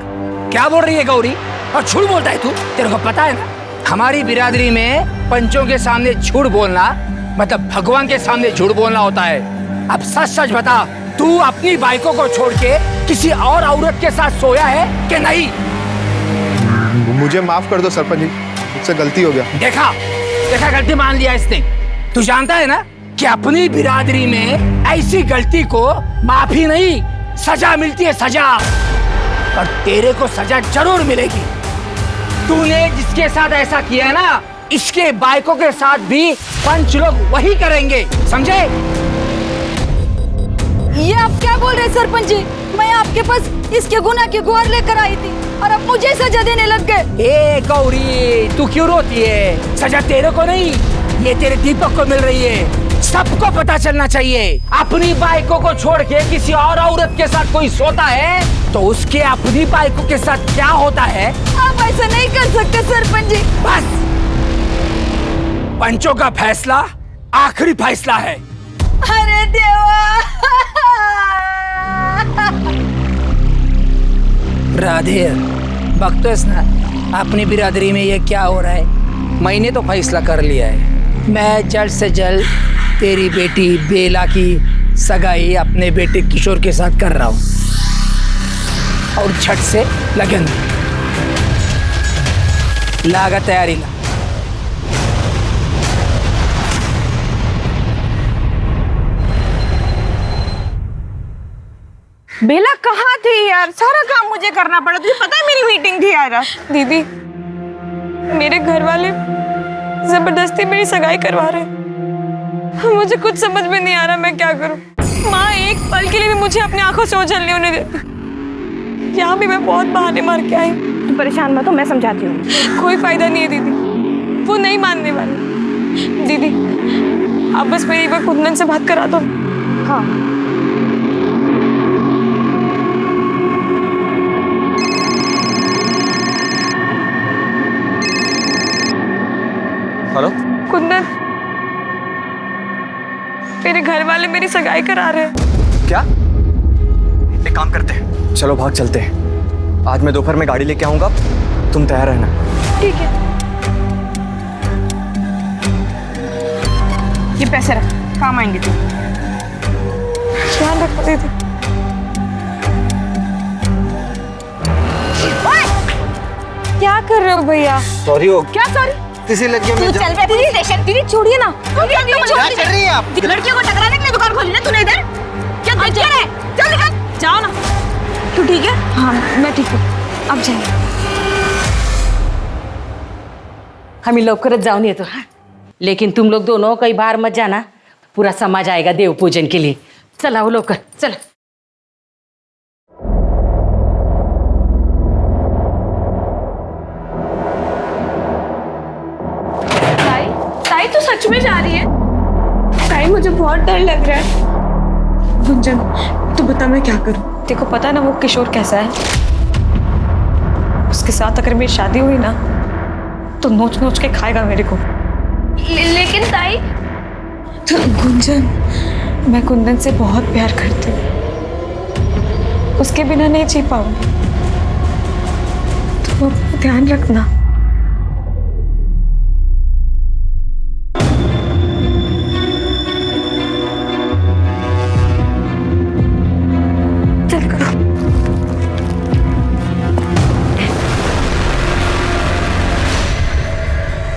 क्या बोल रही है गौरी? और झूठ बोलता है तू? तेरे को पता है ना, हमारी बिरादरी में पंचों के सामने झूठ बोलना मतलब भगवान के सामने झूठ बोलना होता है। अब सच सच बता, तू अपनी बाइकों को छोड़ के किसी और औरत के साथ सोया है कि नहीं? मुझे माफ कर दो सरपंच जी, मुझसे गलती हो गया। देखा देखा, गलती मान लिया इसने। तू जानता है ना कि अपनी बिरादरी में ऐसी गलती को माफी नहीं, सजा मिलती है, सजा। और तेरे को सजा जरूर मिलेगी। तूने जिसके साथ ऐसा किया है ना, इसके बाइकों के साथ भी पंच लोग वही करेंगे, समझे? ये आप क्या बोल रहे हैं सरपंच जी? मैं आपके पास इसके गुनाह की गुहार लेकर आई थी और अब मुझे सजा देने लग गए। ए गौरी, तू क्यों रोती है? सजा तेरे को नहीं, ये तेरे दीपक को मिल रही है। सबको पता चलना चाहिए। अपनी बाइकों को छोड़ के किसी और औरत के साथ कोई सोता है तो उसके अपनी बाइकों के साथ क्या होता है। आप ऐसा नहीं कर सकते सरपंच जी। बस, पंचों का फैसला आखिरी फैसला है। अरे देवा। राधे, बख्तोस ना अपनी बिरादरी में ये क्या हो रहा है। मैंने तो फैसला कर लिया है, मैं जल्द से जल्द तेरी बेटी बेला की सगाई अपने बेटे किशोर के साथ कर रहा हूँ और झट से लगन लागा तैयारी ला। बेला कहाँ थी यार? सारा काम मुझे करना पड़ा। तुझे पता है मेरी मीटिंग थी यार। दीदी, मेरे घर वाले जबरदस्ती मेरी सगाई करवा रहे। मुझे कुछ समझ में नहीं आ रहा मैं क्या करूं। माँ एक पल के लिए भी मुझे अपनी आंखों से ओझल नहीं होने देती। यहाँ भी मैं बहुत बहाने मार के आई। तुम परेशान मत हो, मैं समझाती हूँ। कोई फायदा नहीं है दीदी, वो नहीं मानने वाली। दीदी आप बस मेरी एक बार कुंदन से बात करा दो। हाँ हेलो कुंदन, मेरे घर वाले मेरी सगाई करा रहे हैं। क्या? एक काम करते हैं, चलो भाग चलते हैं। आज मैं दोपहर में गाड़ी लेके आऊंगा, तुम तैयार रहना। ठीक है। ये पैसे रख, काम आएंगे तुम। ध्यान रखो दीदी। क्या कर रहे हो भैया? सॉरी हो क्या सॉरी? किसी लड़की में चल बे पुलिस स्टेशन। दीदी छोड़िए ना। क्या कर रही है आप? लड़कियों को टकराने के लिए दुकान खोली ना तूने इधर? क्या देख रहा है? चल निकल, जाओ ना। तू ठीक है? हाँ मैं ठीक हूँ, अब जाइए। हम लोग करत जाऊन ये तो, लेकिन तुम लोग दोनों कहीं बाहर मत जाना, पूरा समाज आएगा देव पूजन के लिए। चला वो लोग कर, चल। ताई तू सच में जा रही है? ताई मुझे बहुत डर लग रहा है। गुंजन तू बता मैं क्या करूं? देखो पता है ना वो किशोर कैसा है। उसके साथ अगर मेरी शादी हुई ना तो नोच नोच के खाएगा मेरे को। लेकिन ताई तो गुंजन, मैं कुंदन से बहुत प्यार करती हूँ, उसके बिना नहीं जी पाऊंगी। तो अपना ध्यान रखना।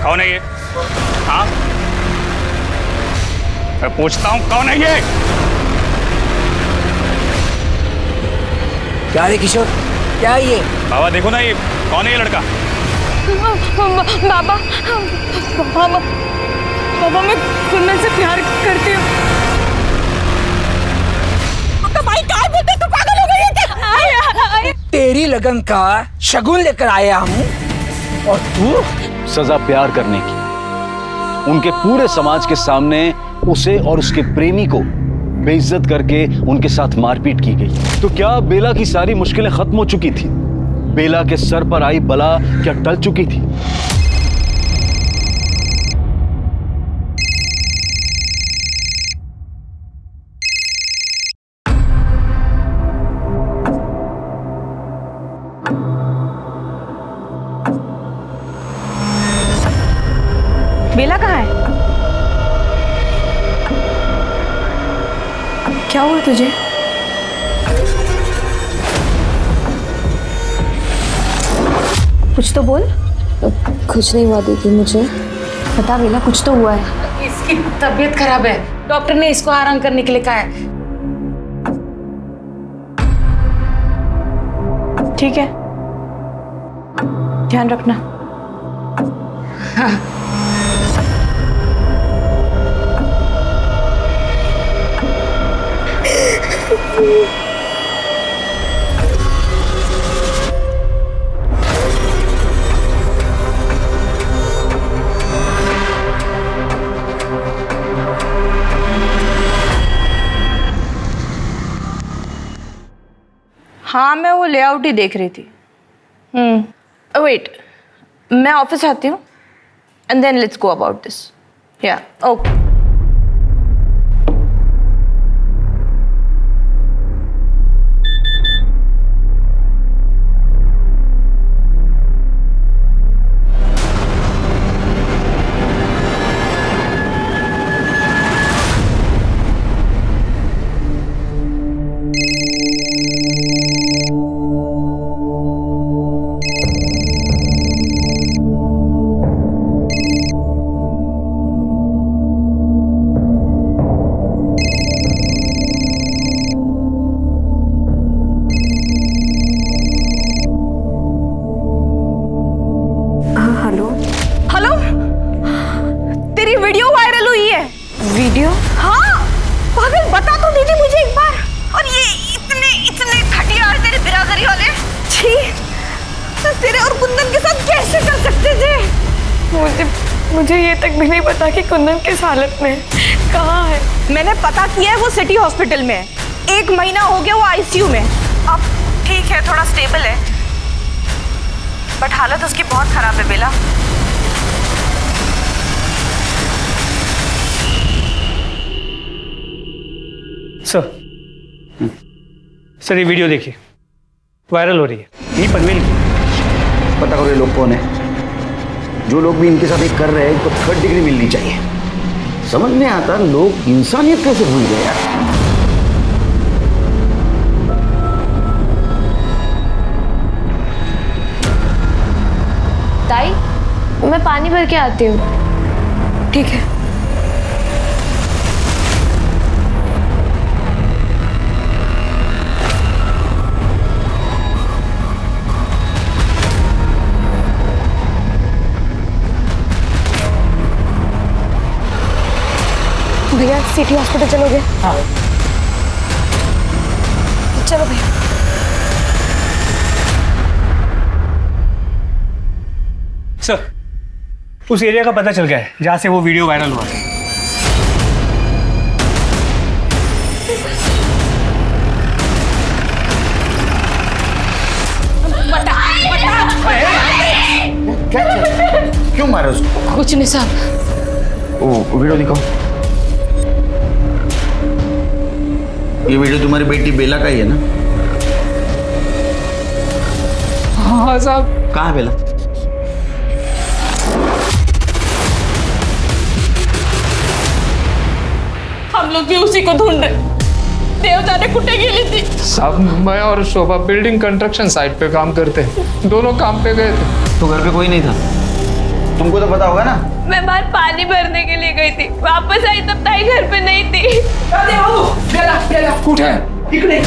कौन है ये? हाँ, मैं पूछता हूँ कौन है ये? क्या रे किशोर, क्या है ये? बाबा देखो ना, ये कौन है ये लड़का? बाबा बाबा बाबा मैं कुंदन से प्यार करती हूँ। भाई क्या बोलते, तू पागल हो गई है क्या? तेरी लगन का शगुन लेकर आया हूँ और तू सजा प्यार करने की। उनके पूरे समाज के सामने उसे और उसके प्रेमी को बेइज्जत करके उनके साथ मारपीट की गई। तो क्या बेला की सारी मुश्किलें खत्म हो चुकी थी? बेला के सर पर आई बला क्या टल चुकी थी? बेला कहाँ है? क्या हुआ तुझे? कुछ तो बोल। कुछ नहीं हुआ दीदी मुझे। बता बेला, कुछ तो हुआ है। इसकी तबीयत खराब है, डॉक्टर ने इसको आराम करने के लिए कहा है। ठीक है, ध्यान रखना। हाँ। लेआउट ही देख रही थी। वेट, मैं ऑफिस आती हूँ and then let's go about this. या ओके। हेलो हेलो, तेरी वीडियो वायरल हुई है। वीडियो? हाँ पागल, बता तो दीदी मुझे एक बार। और ये इतने इतने घटिया है तेरे बिरादरी वाले। छी, तेरे और कुंदन के साथ कैसे कर सकते थे? मुझे ये तक भी नहीं पता कि कुंदन किस हालत में कहाँ है। मैंने पता किया है, वो सिटी हॉस्पिटल में है। 1 महीना हो गया वो आईसीयू में। अब ठीक है, थोड़ा स्टेबल है, बट हालत उसकी बहुत खराब है बेला। सर ये वीडियो देखिए, वायरल हो रही है। ये पनवेल की। पता करो ये लोग कौन है। जो लोग भी इनके साथ ये कर रहे हैं इनको 3rd डिग्री मिलनी चाहिए। समझ नहीं आता लोग इंसानियत कैसे भूल गए यार। ताई, मैं पानी भर के आती हूँ। ठीक है। भैया सिटी हॉस्पिटल चलोगे? हाँ चलो भैया। सर, उस एरिया का पता चल गया है जहाँ से वो वीडियो वायरल हुआ है। क्यों मारे उसको? कुछ नहीं साहब। वो वीडियो दिखाओ। ये वीडियो तुम्हारी बेटी बेला का ही है ना? हाँ साहब। कहाँ है बेला? हम लोग भी उसी को ढूंढ रहे। देवता ने कुटे गिली थी। साहब मैं और शोभा बिल्डिंग कंस्ट्रक्शन साइट पे काम करते हैं, दोनों काम पे गए थे। तो घर पे कोई नहीं था? तुमको तो पता होगा ना। मैं बाहर पानी भरने के लिए गई थी, वापस आई तब ताई घर पे नहीं थी। बेला, बेला, कुठे? इकडे।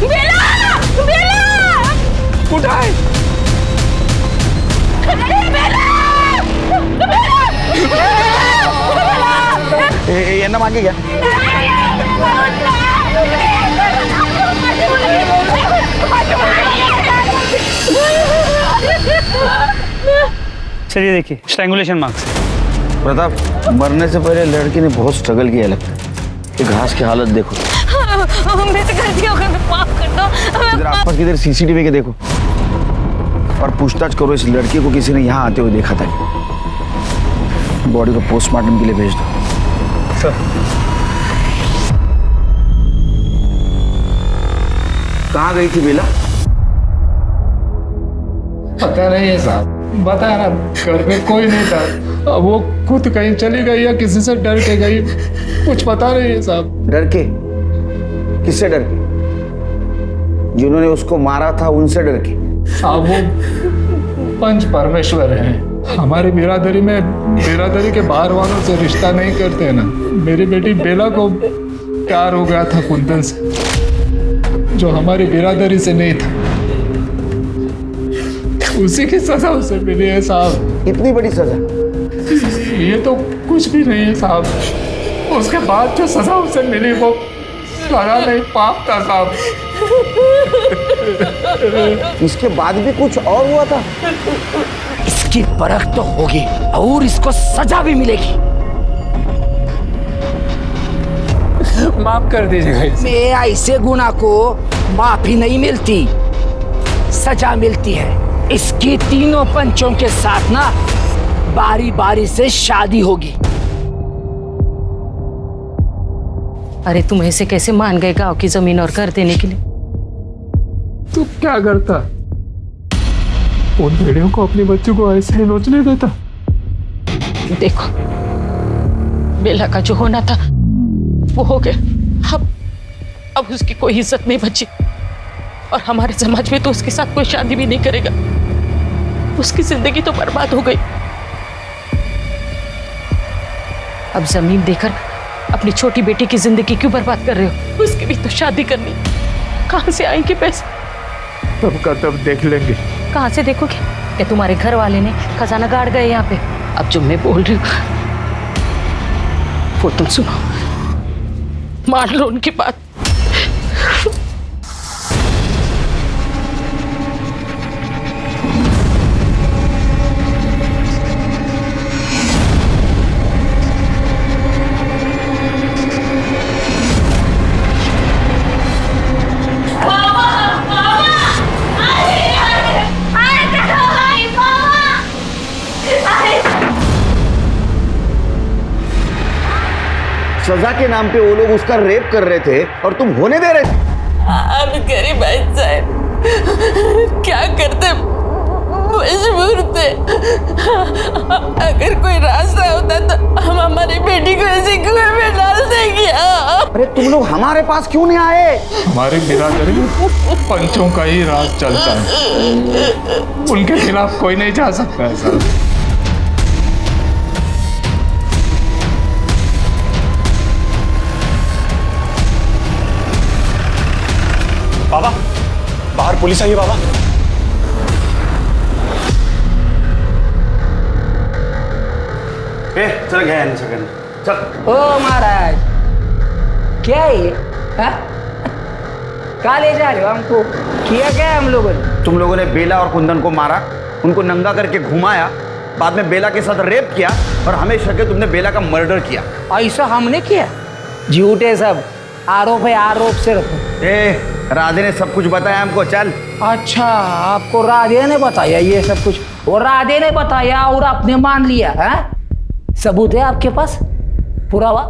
बेला, बेला, कुठे है? अरे बेला, ये ना मांगे क्या? चलिए देखिए, स्ट्रैंगुलेशन मार्क्स। प्रताप, मरने से पहले लड़की ने बहुत स्ट्रगल किया लगता है। ये घास की हालत देखो। मेरे से गलती हो गई, माफ कर दो। इधर आसपास किधर सीसीटीवी के देखो और पूछताछ करो इस लड़की को किसी ने यहाँ आते हुए देखा था। बॉडी को पोस्टमार्टम के लिए भेज दो। कहाँ गई थी बेला? पता नहीं है साहब, बताया ना घर में कोई नहीं था। अब वो खुद कहीं चली गई या किसी से डर के गई, कुछ पता नहीं है साहब। डर के? किससे डर के? जिन्होंने उसको मारा था उनसे डर के? साहब वो पंच परमेश्वर हैं। हमारी बिरादरी में बिरादरी के बाहर वालों से रिश्ता नहीं करते ना। मेरी बेटी बेला को प्यार हो गया था कुंदन से, जो हमारी बिरादरी से नहीं था। उसी की सजा उसे मिली है साहब। इतनी बड़ी सजा? ये तो कुछ भी नहीं है साहब। उसके बाद जो सजा उसे मिली वो सजा नहीं, पाप था साहब। इसके बाद भी कुछ और हुआ था? इसकी परख तो होगी और इसको सजा भी मिलेगी। माफ कर दीजिएगा। मैं ऐसे गुनाह को माफी नहीं मिलती, सजा मिलती है। इसकी तीनों पंचों के साथ ना बारी बारी से शादी होगी। अरे तुम ऐसे कैसे मान गए गांव की जमीन और घर देने के लिए? तू क्या करता? उन भेड़ियों को अपने बच्चों को ऐसे ही नोचने देता? देखो, बेला का जो होना था वो हो गया। अब उसकी कोई इज्जत नहीं बची, और हमारे समाज में तो उसके साथ कोई शादी भी नहीं करेगा। उसकी जिंदगी तो बर्बाद हो गई। अब जमीन देकर अपनी छोटी बेटी की जिंदगी क्यों बर्बाद कर रहे हो? उसकी भी तो शादी करनी, कहां से आएंगे पैसे? तब का तब देख लेंगे। कहां से देखोगे? क्या तुम्हारे घर वाले ने खजाना गाड़ गए यहाँ पे? अब जो मैं बोल रही हूँ वो तुम सुनो, मान लो उनकी बात। सजा के नाम पे वो लोग उसका रेप कर रहे थे और तुम होने दे रहे थे। आप गरीब भाई साहब क्या करते, मजबूर थे। अगर कोई रास्ता होता तो हम हमारी बेटी को ऐसे कुएं में डाल देंगे। अरे तुम लोग हमारे पास क्यों नहीं आए? हमारी बिरादरी में पंचों का ही राज चलता है, उनके खिलाफ कोई नहीं जा सकता है सर। बाबा, बाहर पुलिस आई है बाबा। चल गया चल। ओ महाराज, क्या है ये? कहाँ ले जा रहे हो हमको? किया क्या है हम लोगों ने? तुम लोगों ने बेला और कुंदन को मारा, उनको नंगा करके घुमाया, बाद में बेला के साथ रेप किया और हमें शक है तुमने बेला का मर्डर किया। ऐसा हमने किया? झूठे सब, आरोप है, आरोप सिर्फ। राधे ने सब कुछ बताया हमको। चल। अच्छा, आपको राधे ने बताया ये सब कुछ? और राधे ने बताया और आपने मान लिया है? सबूत है आपके पास? पुरावा?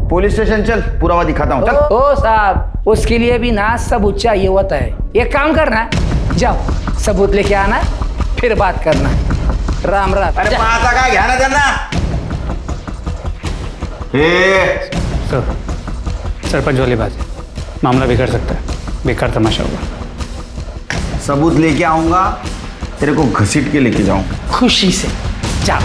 पुलिस स्टेशन चल, पुरावा दिखाता हूँ। चल। ओ साहब, उसके लिए भी ना सबूत चाहिए होता है। एक काम करना है, जाओ सबूत लेके आना, फिर बात करना। राम राम। अरे माता का ध्यान देना। सरपंच वाली बात है, मामला बिगड़ सकता है, बेकार तमाशा होगा। सबूत लेके आऊंगा, तेरे को घसीट के लेके जाऊंगा। खुशी से जाओ।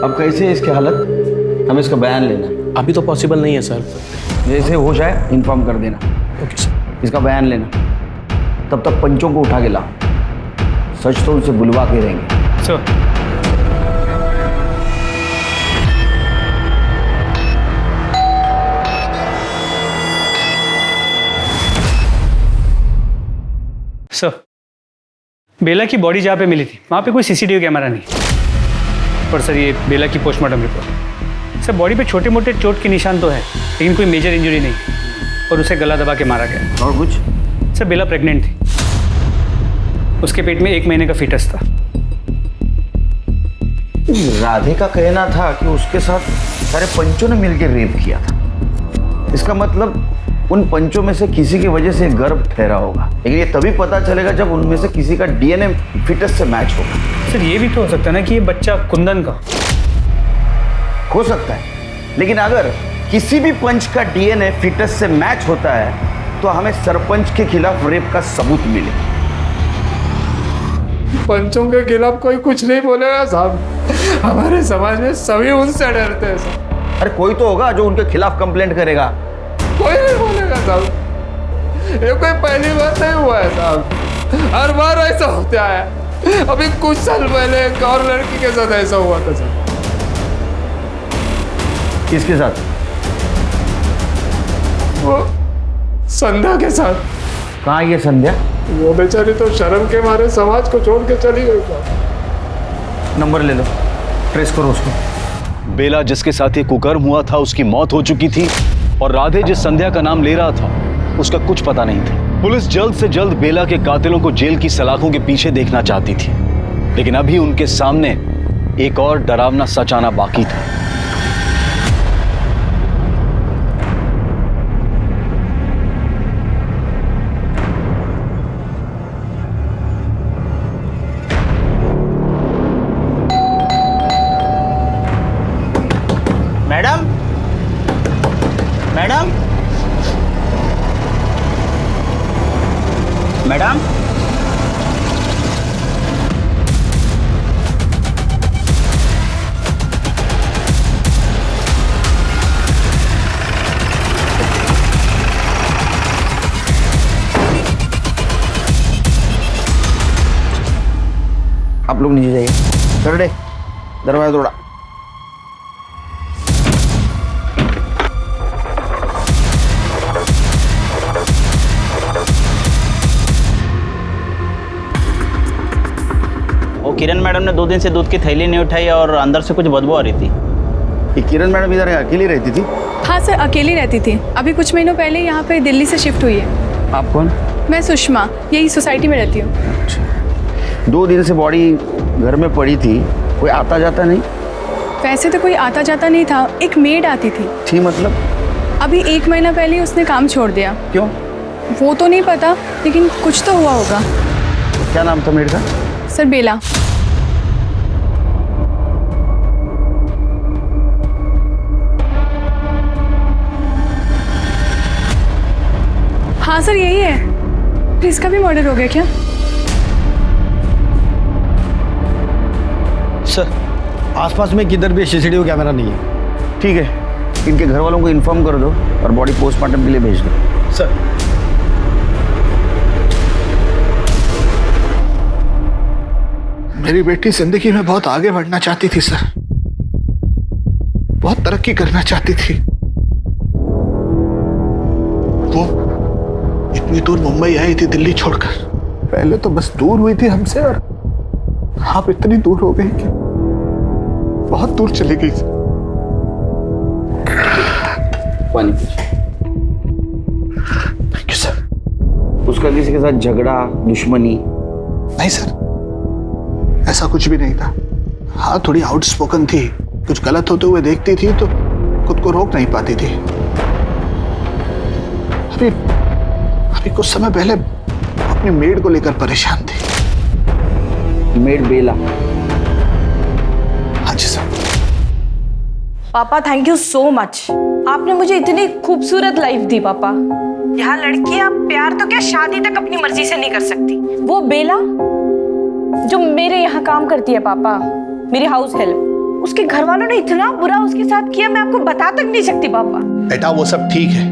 अब कैसे है इसकी हालत? हमें इसका बयान लेना। अभी तो पॉसिबल नहीं है सर। जैसे होश आए इन्फॉर्म कर देना। Okay sir. इसका बयान लेना। तब तक पंचों को उठा के ला, सच तो उनसे बुलवा के रहेंगे। सर। सर, बेला की बॉडी जहाँ पे मिली थी वहाँ पे कोई सीसीटीवी कैमरा नहीं। पर सर, ये बेला की पोस्टमार्टम रिपोर्ट। सर, बॉडी पे छोटे मोटे चोट के निशान तो है, लेकिन कोई मेजर इंजरी नहीं, और उसे गला दबा के मारा गया। और कुछ? सर, बेला प्रेग्नेंट थी, उसके पेट में 1 महीने का फीटस था। राधे का कहना था कि उसके साथ सारे पंचों ने मिलकर रेप किया था। इसका मतलब उन पंचों में से किसी की वजह से गर्भ ठहरा होगा, लेकिन ये तभी पता चलेगा जब उनमें से किसी का डीएनए फिटस से मैच होगा। सर, ये भी तो हो सकता है ना कि ये बच्चा कुंदन का हो सकता है, लेकिन अगर किसी भी पंच का डीएनए फिटस से मैच होता है तो हमें सरपंच के खिलाफ रेप का सबूत मिले। पंचों के खिलाफ कोई कुछ नहीं बोलेगा साहब। हमारे समाज में सभी उनसे डरते हैं साहब। अरे कोई तो होगा जो उनके खिलाफ कंप्लेंट करेगा। कोई नहीं बोलेगा साहब। ये कोई पहली बार नहीं हुआ है साहब, हर बार ऐसा होता है। अभी कुछ साल पहले एक और लड़की के साथ ऐसा हुआ था साहब। किसके साथ? वो संध्या के साथ। कहाँ ये संध्या? वो बेचारी तो शर्म के मारे समाज को छोड़ के चली गई साहब। नंबर ले लो, ट्रेस करो उसको। बेला जिसके साथ ये कुकर्म हुआ था उसकी मौत हो चुकी थी और राधे जिस संध्या का नाम ले रहा था उसका कुछ पता नहीं था। पुलिस जल्द से जल्द बेला के कातिलों को जेल की सलाखों के पीछे देखना चाहती थी, लेकिन अभी उनके सामने एक और डरावना सच आना बाकी था। मैडम, मैडम, मैडम, आप लोग नीचे जाइए। चल रे, दरवाजा तोड़ा। वो किरण मैडम ने 2 दिन से दूध की थैली नहीं उठाई और अंदर से कुछ बदबू आ रही थी। ये किरण मैडम इधर अकेली रहती थी? हाँ सर, अकेली रहती थी। अभी कुछ महीनों पहले यहाँ पे दिल्ली से शिफ्ट हुई है। आप कौन? मैं सुषमा, यही सोसाइटी में रहती हूँ। 2 दिन से बॉडी घर में पड़ी थी, कोई आता जाता नहीं? वैसे तो कोई आता जाता नहीं था, एक मेड आती थी। थी मतलब? अभी 1 महीना पहले ही उसने काम छोड़ दिया। क्यों? वो तो नहीं पता, लेकिन कुछ तो हुआ होगा। क्या नाम था मेड का? सर बेला। हाँ सर, यही है। इसका भी मर्डर हो गया क्या? सर, आसपास में किधर भी सीसीटीवी कैमरा नहीं है। ठीक है, इनके घर वालों को इन्फॉर्म कर दो और बॉडी पोस्टमार्टम के लिए भेज दो। सर। मेरी बेटी जिंदगी में बहुत आगे बढ़ना चाहती थी सर, बहुत तरक्की करना चाहती थी। वो इतनी दूर मुंबई आई थी दिल्ली छोड़कर। पहले तो बस दूर हुई थी हमसे और आप इतनी दूर हो गई कि बहुत दूर चली गई। पानी थैंक यू सर। उसका किसी के साथ झगड़ा, दुश्मनी? नहीं सर, ऐसा कुछ भी नहीं था। हाँ, थोड़ी आउटस्पोकन थी, कुछ गलत होते हुए देखती थी तो खुद को रोक नहीं पाती थी। अभी कुछ समय पहले अपनी मेड को लेकर परेशान थी। मेड बेला? हाँ जी सर। पापा थैंक यू सो मच, आपने मुझे इतनी खूबसूरत लाइफ दी पापा। यहाँ लड़कियां प्यार तो क्या शादी तक अपनी मर्जी से नहीं कर सकती। वो बेला जो मेरे यहाँ काम करती है पापा, मेरी हाउस हेल्प, उसके घर वालों ने इतना बुरा उसके साथ किया, मैं आपको बता तक नहीं सकती पापा। बेटा वो सब ठीक है,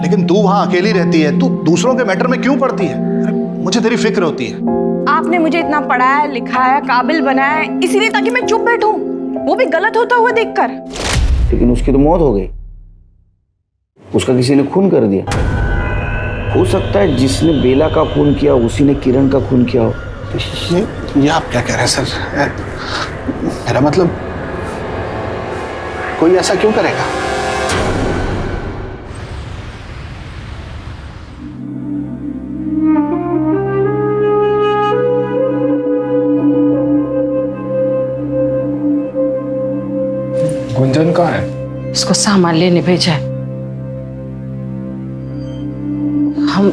लेकिन तू वहां अकेली रहती है, तू दूसरों के मैटर में क्यों पड़ती है? मुझे तेरी फिक्र होती है। आपने मुझे इतना पढ़ाया लिखाया, काबिल बनाया, इसीलिए ताकि मैं चुप बैठूं, वो भी गलत होता हुआ देखकर। लेकिन उसकी तो मौत हो गई, उसका किसी ने खून कर दिया। हो सकता है जिसने बेला का खून किया उसी ने किरण का खून किया हो। ये आप क्या कह रहे हैं सर? मेरा मतलब कोई ऐसा क्यों करेगा? गुंजन कहाँ है? उसको सामान लेने भेजा है। हम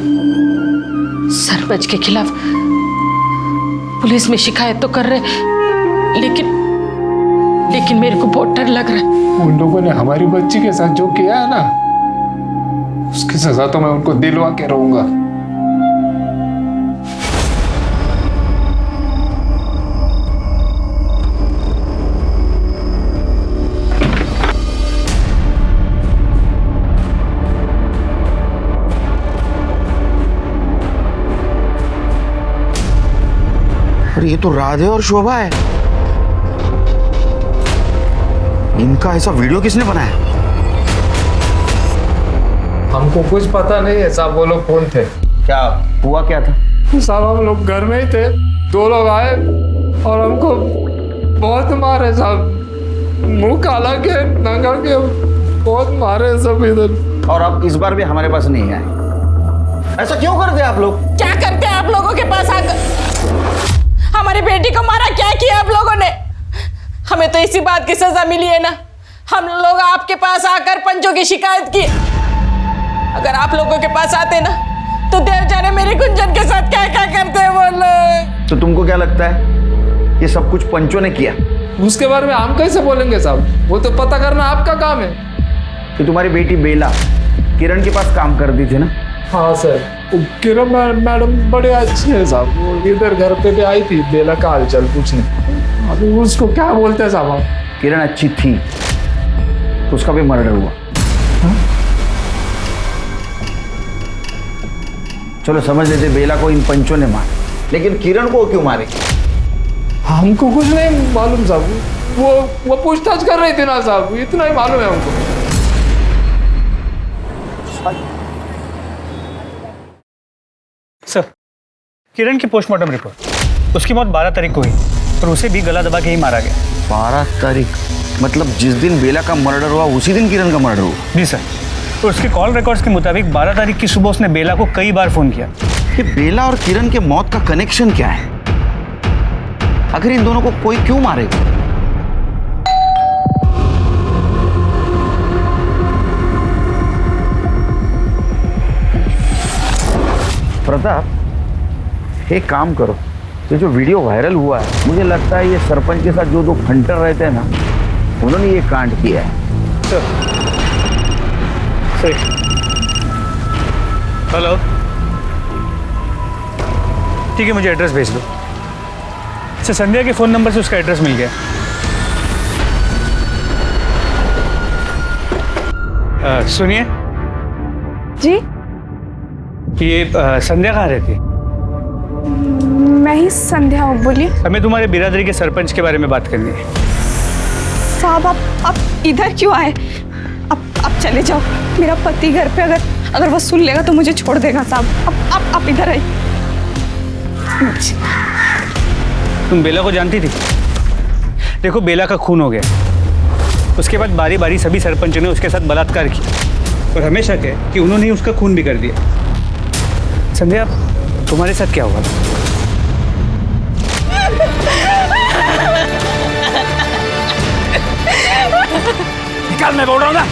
सरपंच के खिलाफ पुलिस में शिकायत तो कर रहे, लेकिन मेरे को बहुत डर लग रहा है। उन लोगों ने हमारी बच्ची के साथ जो किया है ना, उसकी सजा तो मैं उनको दिलवा के रहूंगा। और ये तो राधे और शोभा है। इनका ऐसा वीडियो किसने बनाया? हमको कुछ पता नहीं है साहब, वो लोग कौन थे? क्या हुआ क्या था? साहब हम लोग घर में ही थे, 2 लोग आए और हमको बहुत मारे साहब, मुंह काला के नंगा के बहुत मारे सब इधर। और अब इस बार भी हमारे पास नहीं आए। ऐसा क्यों करते आप लोग? क्या करते हैं आप लोगों के पास आकर? हमारी बेटी को मारा, क्या किया आप लोगों ने? हमें तो इसी बात की सजा मिली है ना, हम लोग आपके पास आकर पंचों की शिकायत की। अगर आप लोगों के पास आते ना तो देव जाने मेरी गुंजन के साथ क्या क्या करते हैं वो लोग। तो तुमको क्या लगता है ये सब कुछ पंचों ने किया? उसके बारे में हम कैसे बोलेंगे साहब, वो तो पता करना आपका काम है। कि तुम्हारी बेटी बेला किरण के पास काम करती थी ना? हाँ सर, किरण मैडम बड़े अच्छे हैं साहब, वो इधर घर पे भी आई थी बेला का हालचाल पूछने। अभी उसको क्या बोलते हैं साहब? किरण अच्छी थी तो उसका भी मर्डर हुआ। चलो समझ लेते बेला को इन पंचों ने मारा, लेकिन किरण को क्यों मारे? हमको कुछ नहीं मालूम साहब, वो पूछताछ कर रही थी ना साहब, इतना ही मालूम है हमको। सर, किरण की पोस्टमार्टम रिपोर्ट, उसकी मौत 12 तारीख को हुई और उसे भी गला दबा के ही मारा गया। 12 तारीख मतलब जिस दिन बेला का मर्डर हुआ उसी दिन किरण का मर्डर हुआ? जी सर, तो उसके कॉल रिकॉर्ड्स के मुताबिक 12 तारीख की सुबह उसने बेला को कई बार फोन किया। ये बेला और किरण के मौत का कनेक्शन क्या है? आखिर इन दोनों को कोई क्यों मारेगा? प्रताप, एक काम करो, ये जो वीडियो वायरल हुआ है, मुझे लगता है ये सरपंच के साथ जो 2 फंटर रहते हैं ना, उन्होंने ये कांड किया है। हेलो, ठीक है, मुझे एड्रेस भेज दो। अच्छा, संध्या के फ़ोन नंबर से उसका एड्रेस मिल गया। सुनिए जी, ये संध्या कहाँ रहती है? मैं ही संध्या हूँ, बोलिए। हमें तुम्हारे बिरादरी के सरपंच के बारे में बात करनी है। साहब आप इधर क्यों आए? आप चले जाओ, मेरा पति घर पे अगर वो सुन लेगा तो मुझे छोड़ देगा साहब। आप इधर आइए। तुम बेला को जानती थी? देखो, बेला का खून हो गया, उसके बाद बारी बारी सभी सरपंचों ने उसके साथ बलात्कार किया और हमें शक है कि उन्होंने ही उसका खून भी कर दिया। संध्या, तुम्हारे साथ क्या हुआ? निकाल, मैं बोल रहा हूँ ना।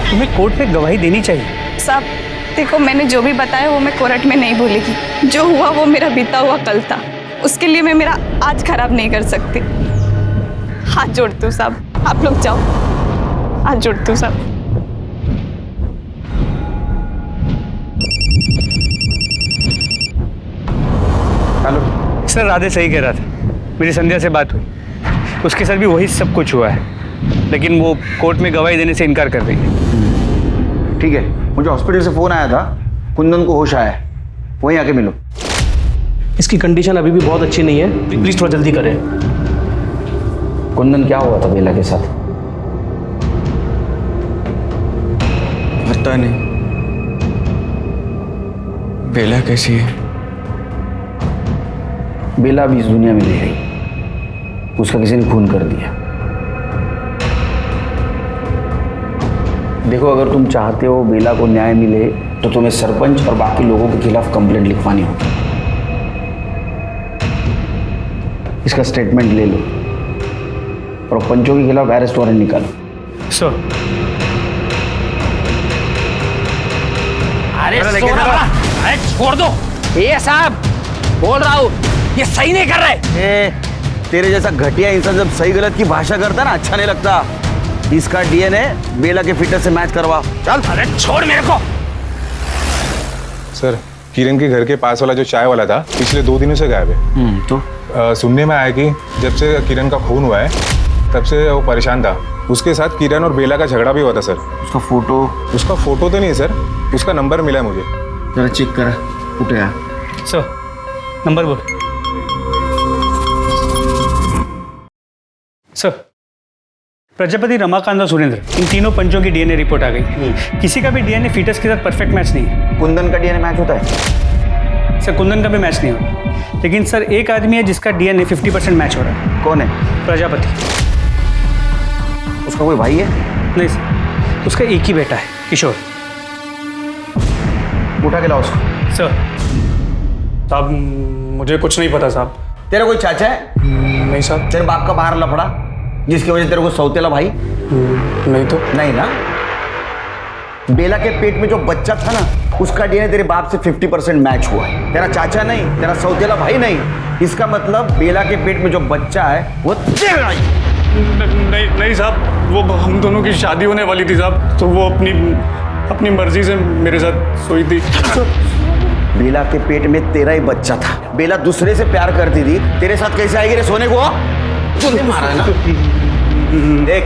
तुम्हें कोर्ट में गवाही देनी चाहिए। साहब देखो, मैंने जो भी बताया वो मैं कोर्ट में नहीं बोलेगी। जो हुआ वो मेरा बीता हुआ कल था, उसके लिए मैं मेरा आज खराब नहीं कर सकती। हाथ जोड़ती हूँ साहब, आप लोग जाओ, हाथ जोड़ती हूँ साहब। हेलो सर, राधे सही कह रहा था, मेरी संध्या से बात हुई, उसके साथ भी वही सब कुछ हुआ है, लेकिन वो कोर्ट में गवाही देने से इनकार कर रही है। ठीक है, मुझे हॉस्पिटल से फोन आया था, कुंदन को होश आया है, वहीं आके मिलो। इसकी कंडीशन अभी भी बहुत अच्छी नहीं है, प्लीज थोड़ा जल्दी करें। कुंदन, क्या हुआ था बेला के साथ? पता नहीं बेला कैसी है। बेला अभी इस दुनिया में नहीं रही, उसका किसी ने खून कर दिया। देखो, अगर तुम चाहते हो बेला को न्याय मिले तो तुम्हें सरपंच और बाकी लोगों के खिलाफ कंप्लेंट लिखवानी होगी। इसका स्टेटमेंट ले लो और पंचों के खिलाफ अरेस्ट वारंट निकालो। सर, अरे छोड़ दो ये साहब, बोल रहा हूँ ये सही नहीं कर रहे। तेरे जैसा घटिया इंसान जब सही गलत की भाषा करता ना, अच्छा नहीं लगता। इसका डीएनए बेला के फिटनेस से मैच करवा। चल। अरे छोड़ मेरे को। सर, किरण के घर के पास वाला जो चाय वाला था पिछले 2 दिनों से गायब है। तो सुनने में आया कि जब से किरण का खून हुआ है तब से वो परेशान था। उसके साथ किरण और बेला का झगड़ा भी हुआ था सर। उसका फोटो तो नहीं सर, उसका नंबर मिला है मुझे। जरा चेक करा, उठे यार। सर, नंबर बोल। सर, प्रजापति, रमाकांत और सुरेंद्र, इन तीनों पंचों की डीएनए रिपोर्ट आ गई। किसी का भी डीएनए फीटस के साथ परफेक्ट मैच नहीं है। कुंदन का डीएनए मैच होता है? सर कुंदन का भी मैच नहीं होता, लेकिन सर एक आदमी है जिसका डीएनए 50% मैच हो रहा है। कौन है? प्रजापति। उसका कोई भाई है? नहीं सर, उसका एक ही बेटा है, किशोर। उठा के लाओ उसको। सर। साहब मुझे कुछ नहीं पता साहब। तेरा कोई चाचा है? नहीं साहब। तेरे बाप का बाहर लफड़ा जिसकी वजह से तेरे को सौतेला भाई? नहीं तो। नहीं ना? बेला के पेट में जो बच्चा था ना, उसका डीएनए तेरे बाप से 50% मैच हुआ है। तेरा चाचा नहीं, तेरा सौतेला भाई नहीं। इसका मतलब बेला के पेट में जो बच्चा है वो तेरा ही। नहीं साहब, वो हम दोनों की शादी होने वाली थी साहब, तो वो अपनी मर्जी से मेरे साथ सोई थी। बेला के पेट में तेरा ही बच्चा था। बेला दूसरे से प्यार करती थी, तेरे साथ कैसे आएगी रे सोने को? तूने मारा है ना? देख,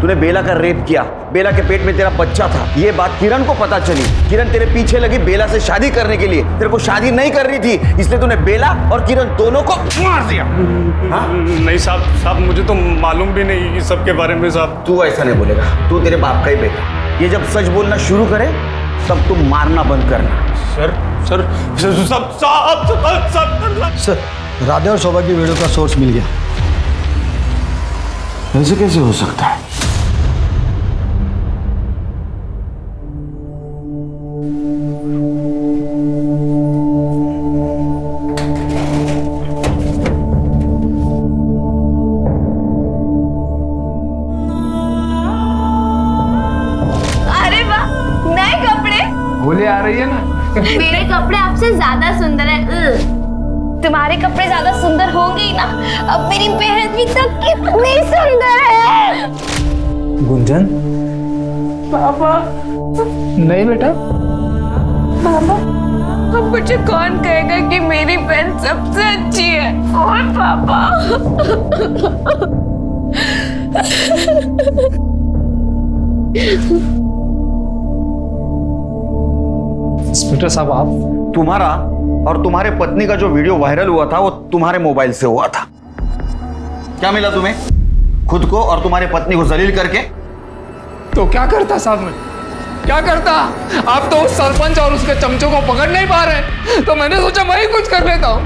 तूने बेला का रेप किया, बेला के पेट में तेरा बच्चा था। ये बात किरण को पता चली। किरण तेरे पीछे लगी बेला से शादी करने के लिए। तेरे को शादी नहीं करनी थी, इसलिए तूने बेला और किरण दोनों को मार दिया। हाँ? नहीं साहब, मुझे तो मालूम भी नहीं इस सब के बारे में साहब। तू ऐसा नहीं बोलेगा, तू तेरे बाप का ही बेटा। ये जब सच बोलना शुरू करे तब तुम मारना बंद करना। सर, राधे और शोभा की वीडियो का सोर्स मिल गया। ऐसे कैसे हो सकता है? अरे वाह, नए कपड़े। होली आ रही है ना? मेरे कपड़े आपसे ज्यादा सुंदर है। तुम्हारे कपड़े ज्यादा सुंदर होंगे ही ना। अब मेरी बहन भी तो कितनी सुंदर है। गुंजन। पापा। नहीं बेटा। पापा, अब मुझे कौन कहेगा कि मेरी बहन सबसे अच्छी है? और पापा। इंस्पेक्टर साहब, आप? तुम्हारा और तुम्हारे पत्नी का जो वीडियो वायरल हुआ था वो तुम्हारे मोबाइल से हुआ था। क्या मिला तुम्हें खुद को और तुम्हारी पत्नी को जलील करके? तो क्या करता साहब मैं? क्या करता? आप तो उस सरपंच और उसके चमचों को पकड़ नहीं पा रहे, तो मैंने सोचा मैं ही कुछ कर लेता हूँ।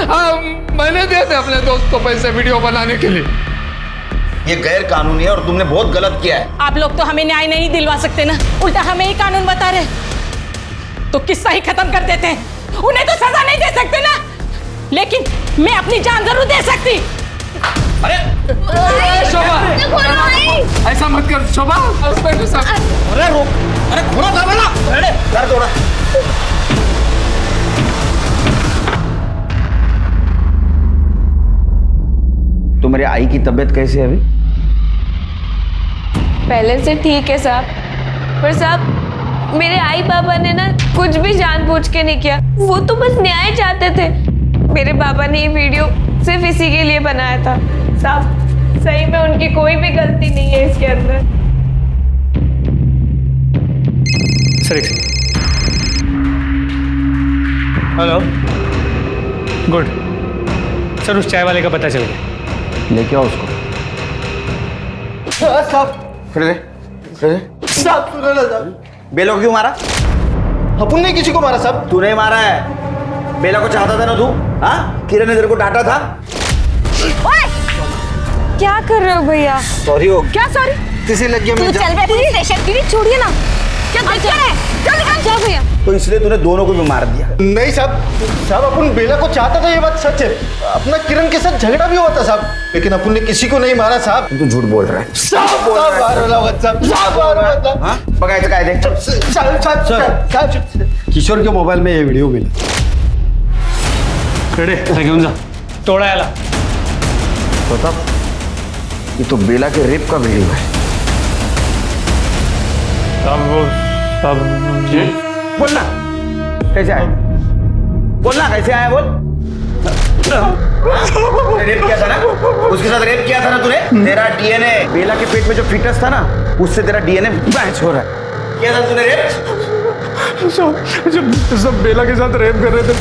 हाँ, मैंने दिए थे अपने दोस्त को पैसे वीडियो बनाने के लिए। ये गैर कानूनी है और तुमने बहुत गलत किया है। आप लोग तो हमें न्याय नहीं दिलवा सकते ना, उल्टा हमें ही कानून बता रहे। तो किस्सा ही खत्म कर देते हैं। उन्हें तो सजा नहीं दे सकते ना, लेकिन मैं अपनी जान जरूर दे सकती। अरे शोभा, ऐसा मत कर शोभा। इंस्पेक्टर साहब, अरे रोक, अरे घोड़ा था ना, अरे कर दो। तुम्हारी आई की तबीयत कैसी है अभी? पहले से ठीक है साहब, पर साहब मेरे आई पापा ने ना कुछ भी जानबूझ के नहीं किया। वो तो बस न्याय चाहते थे। मेरे पापा ने ये वीडियो सिर्फ इसी के लिए बनाया था। साहब सही में उनकी कोई भी गलती नहीं है इसके अंदर। सर हेलो, गुड सर, उस चाय वाले का पता चल गया। लेके आओ उसको। बेला को क्यों मारा? अपन ने किसी को मारा साहब? तूने मारा है। बेला को चाहता था ना तू? हाँ, किरण ने तेरे को डांटा था। क्या कर रहे हो भैया? सॉरी हो। क्या सॉरी? किसी लग गया। तू चल बे पुलिस स्टेशन। दीदी छोड़िए ना, क्या गलती है? चल निकल जा भैया। तो इसलिए तूने दोनों को भी मार दिया? नहीं साहब, अपन बेला को चाहता था, ये बात सच है। अपना किरण के साथ झगड़ा भी हुआ था साहब, लेकिन अपन ने किसी को नहीं मारा साहब। तू झूठ बोल रहा है। बघायचं काय ते? किशोर के मोबाईल में ये व्हिडिओ मिला। घेऊन जा, तोडा याला। प्रताप, ये तो बेला के रेप का वीडियो है। बोलना कैसे आया? बोलना कैसे आया? बोल। रेप किया था ना, उसके साथ रेप किया था ना तूने? तेरा डीएनए बेला के पेट में जो फीटस था ना, उससे तेरा डीएनए मैच हो रहा है। किया था तूने रेप? सब बेला के साथ रेप कर रहे थे।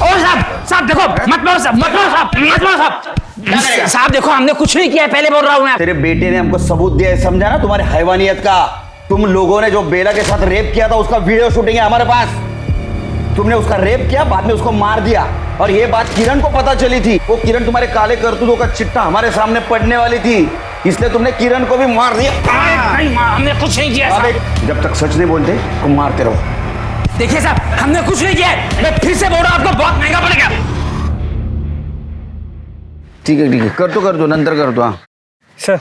और साहब साहब देखो, मत मारो साहब, मत मारो साहब, मत मारो साहब। साहब देखो, हमने कुछ नहीं किया है, पहले बोल रहा हूँ मैं। तेरे बेटे ने हमको सबूत दिया है, समझा ना, तुम्हारे हैवानियत का। तुम लोगों ने जो बेला के साथ रेप किया था उसका वीडियो शूटिंग है हमारे पास। तुमने उसका रेप किया, बाद में उसको मार दिया, और ये बात किरण को पता चली थी। वो किरण तुम्हारे काले करतूतों का चिट्ठा हमारे सामने पड़ने वाली थी, इसलिए तुमने किरण को भी मार दिया। नहीं, हमने कुछ नहीं किया साहब। जब तक सच नहीं बोलते तो मारते रहो। देखिए साहब, हमने कुछ नहीं किया है। मैं फिर से बोल रहा हूँ, आपको बहुत महंगा पड़ेगा। ठीक है, कर दो, नंतर कर दो। हाँ सर,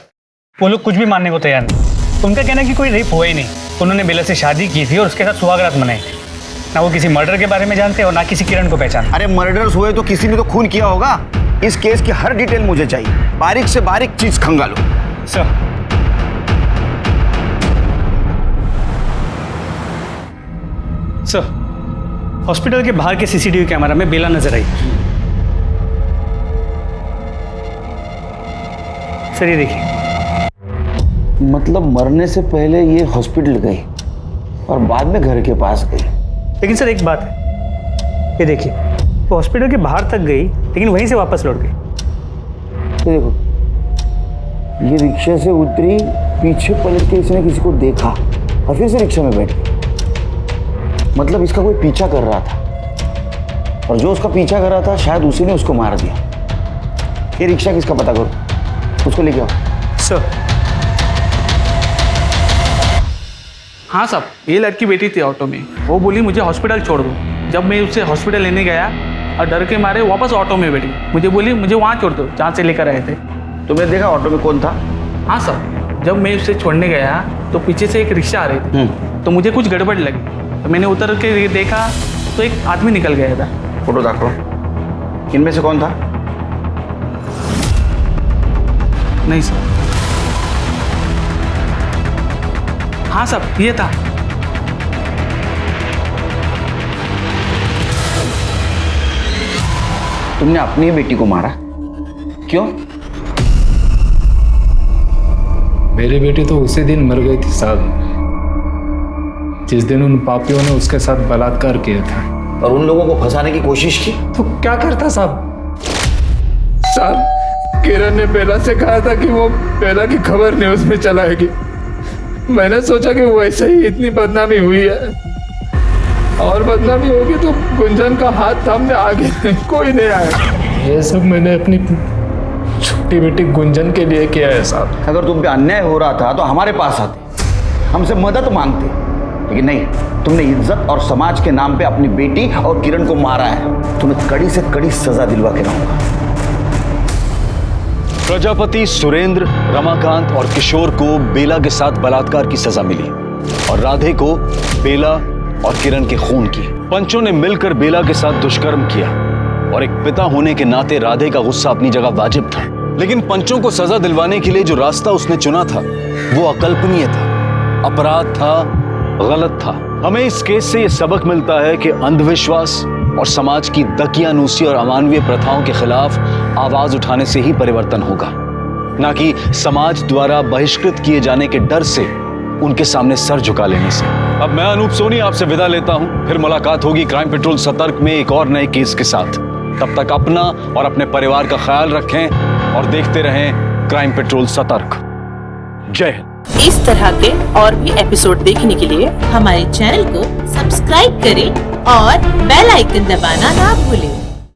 वो लोग कुछ भी मानने को तैयार नहीं। उनका कहना है कि कोई रेप हुआ ही नहीं। उन्होंने बेला से शादी की थी और उसके साथ सुहागरात मनाई। ना वो किसी मर्डर के बारे में जानते और ना किसी किरण को पहचान। अरे मर्डर्स हुए तो किसी ने तो खून किया होगा। इस केस की हर डिटेल मुझे चाहिए, बारीक से बारीक चीज खंगालो। सर, हॉस्पिटल के बाहर के सीसीटीवी कैमरा में बेला नजर आई। सर ये देखिए। मतलब मरने से पहले ये हॉस्पिटल गई और बाद में घर के पास गई। लेकिन सर एक बात है, ये देखिए, वो हॉस्पिटल के बाहर तक गई लेकिन वहीं से वापस लौट गई। ये देखो, ये रिक्शा से उतरी, पीछे पलट के इसने किसी को देखा और फिर से रिक्शा में बैठ गई। मतलब इसका कोई पीछा कर रहा था, और जो उसका पीछा कर रहा था शायद उसी ने उसको मार दिया। ये रिक्शा किसका पता करो, उसको लेके आओ। सर। हाँ साहब, ये लड़की बैठी थी ऑटो में, वो बोली मुझे हॉस्पिटल छोड़ दो। जब मैं उसे हॉस्पिटल लेने गया और डर के मारे वापस ऑटो में बैठी, मुझे बोली मुझे वहाँ छोड़ दो जहाँ से लेकर आए थे। तुमने देखा ऑटो में कौन था? हाँ सर, जब मैं उसे छोड़ने गया तो पीछे से एक रिक्शा आ रही थी, तो मुझे कुछ गड़बड़ लगी, तो मैंने उतर के देखा तो एक आदमी निकल गया था। फोटो देखो, इनमें से कौन था? नहीं सर। हाँ साहब, ये था। तुमने अपनी ही बेटी को मारा, क्यों? मेरी बेटी तो उसी दिन मर गई थी साहब, जिस दिन उन पापियों ने उसके साथ बलात्कार किया था। और उन लोगों को फंसाने की कोशिश की तो क्या करता साहब? साहब, किरण ने बेला से कहा था कि वो बेला की खबर न्यूज़ में चलाएगी। मैंने सोचा कि वैसे ही इतनी बदनामी हुई है, और बदनामी होगी तो गुंजन का हाथ थामने आगे कोई नहीं आया। ये सब मैंने अपनी छोटी बेटी गुंजन के लिए किया है साहब। अगर तुम पे अन्याय हो रहा था तो हमारे पास आते, हमसे मदद मांगते, लेकिन नहीं, तुमने इज्जत और समाज के नाम पे अपनी बेटी और किरण को मारा है। तुम्हें कड़ी से कड़ी सजा दिलवा के रहूंगा। प्रजापति, सुरेंद्र, रमाकांत और किशोर को बेला के साथ बलात्कार की सजा मिली और राधे को बेला और किरण के खून की। पंचों ने मिलकर बेला के साथ दुष्कर्म किया और एक पिता होने के नाते राधे का गुस्सा अपनी जगह वाजिब था, लेकिन पंचों को सजा दिलवाने के लिए जो रास्ता उसने चुना था वो अकल्पनीय था, अपराध था, गलत था। हमें इस केस से ये सबक मिलता है कि अंधविश्वास और समाज की दकियानूसी और अमानवीय प्रथाओं के खिलाफ आवाज उठाने से ही परिवर्तन होगा, ना कि समाज द्वारा बहिष्कृत किए जाने के डर से उनके सामने सर झुका लेने से। अब मैं अनूप सोनी आपसे विदा लेता हूं, फिर मुलाकात होगी क्राइम पेट्रोल सतर्क में एक और नए केस के साथ। तब तक अपना और अपने परिवार का ख्याल रखें और देखते रहें क्राइम पेट्रोल सतर्क। जय हिंद। इस तरह के और भी एपिसोड देखने के लिए हमारे चैनल को सब्सक्राइब करें और बेल आइकन दबाना ना भूलें।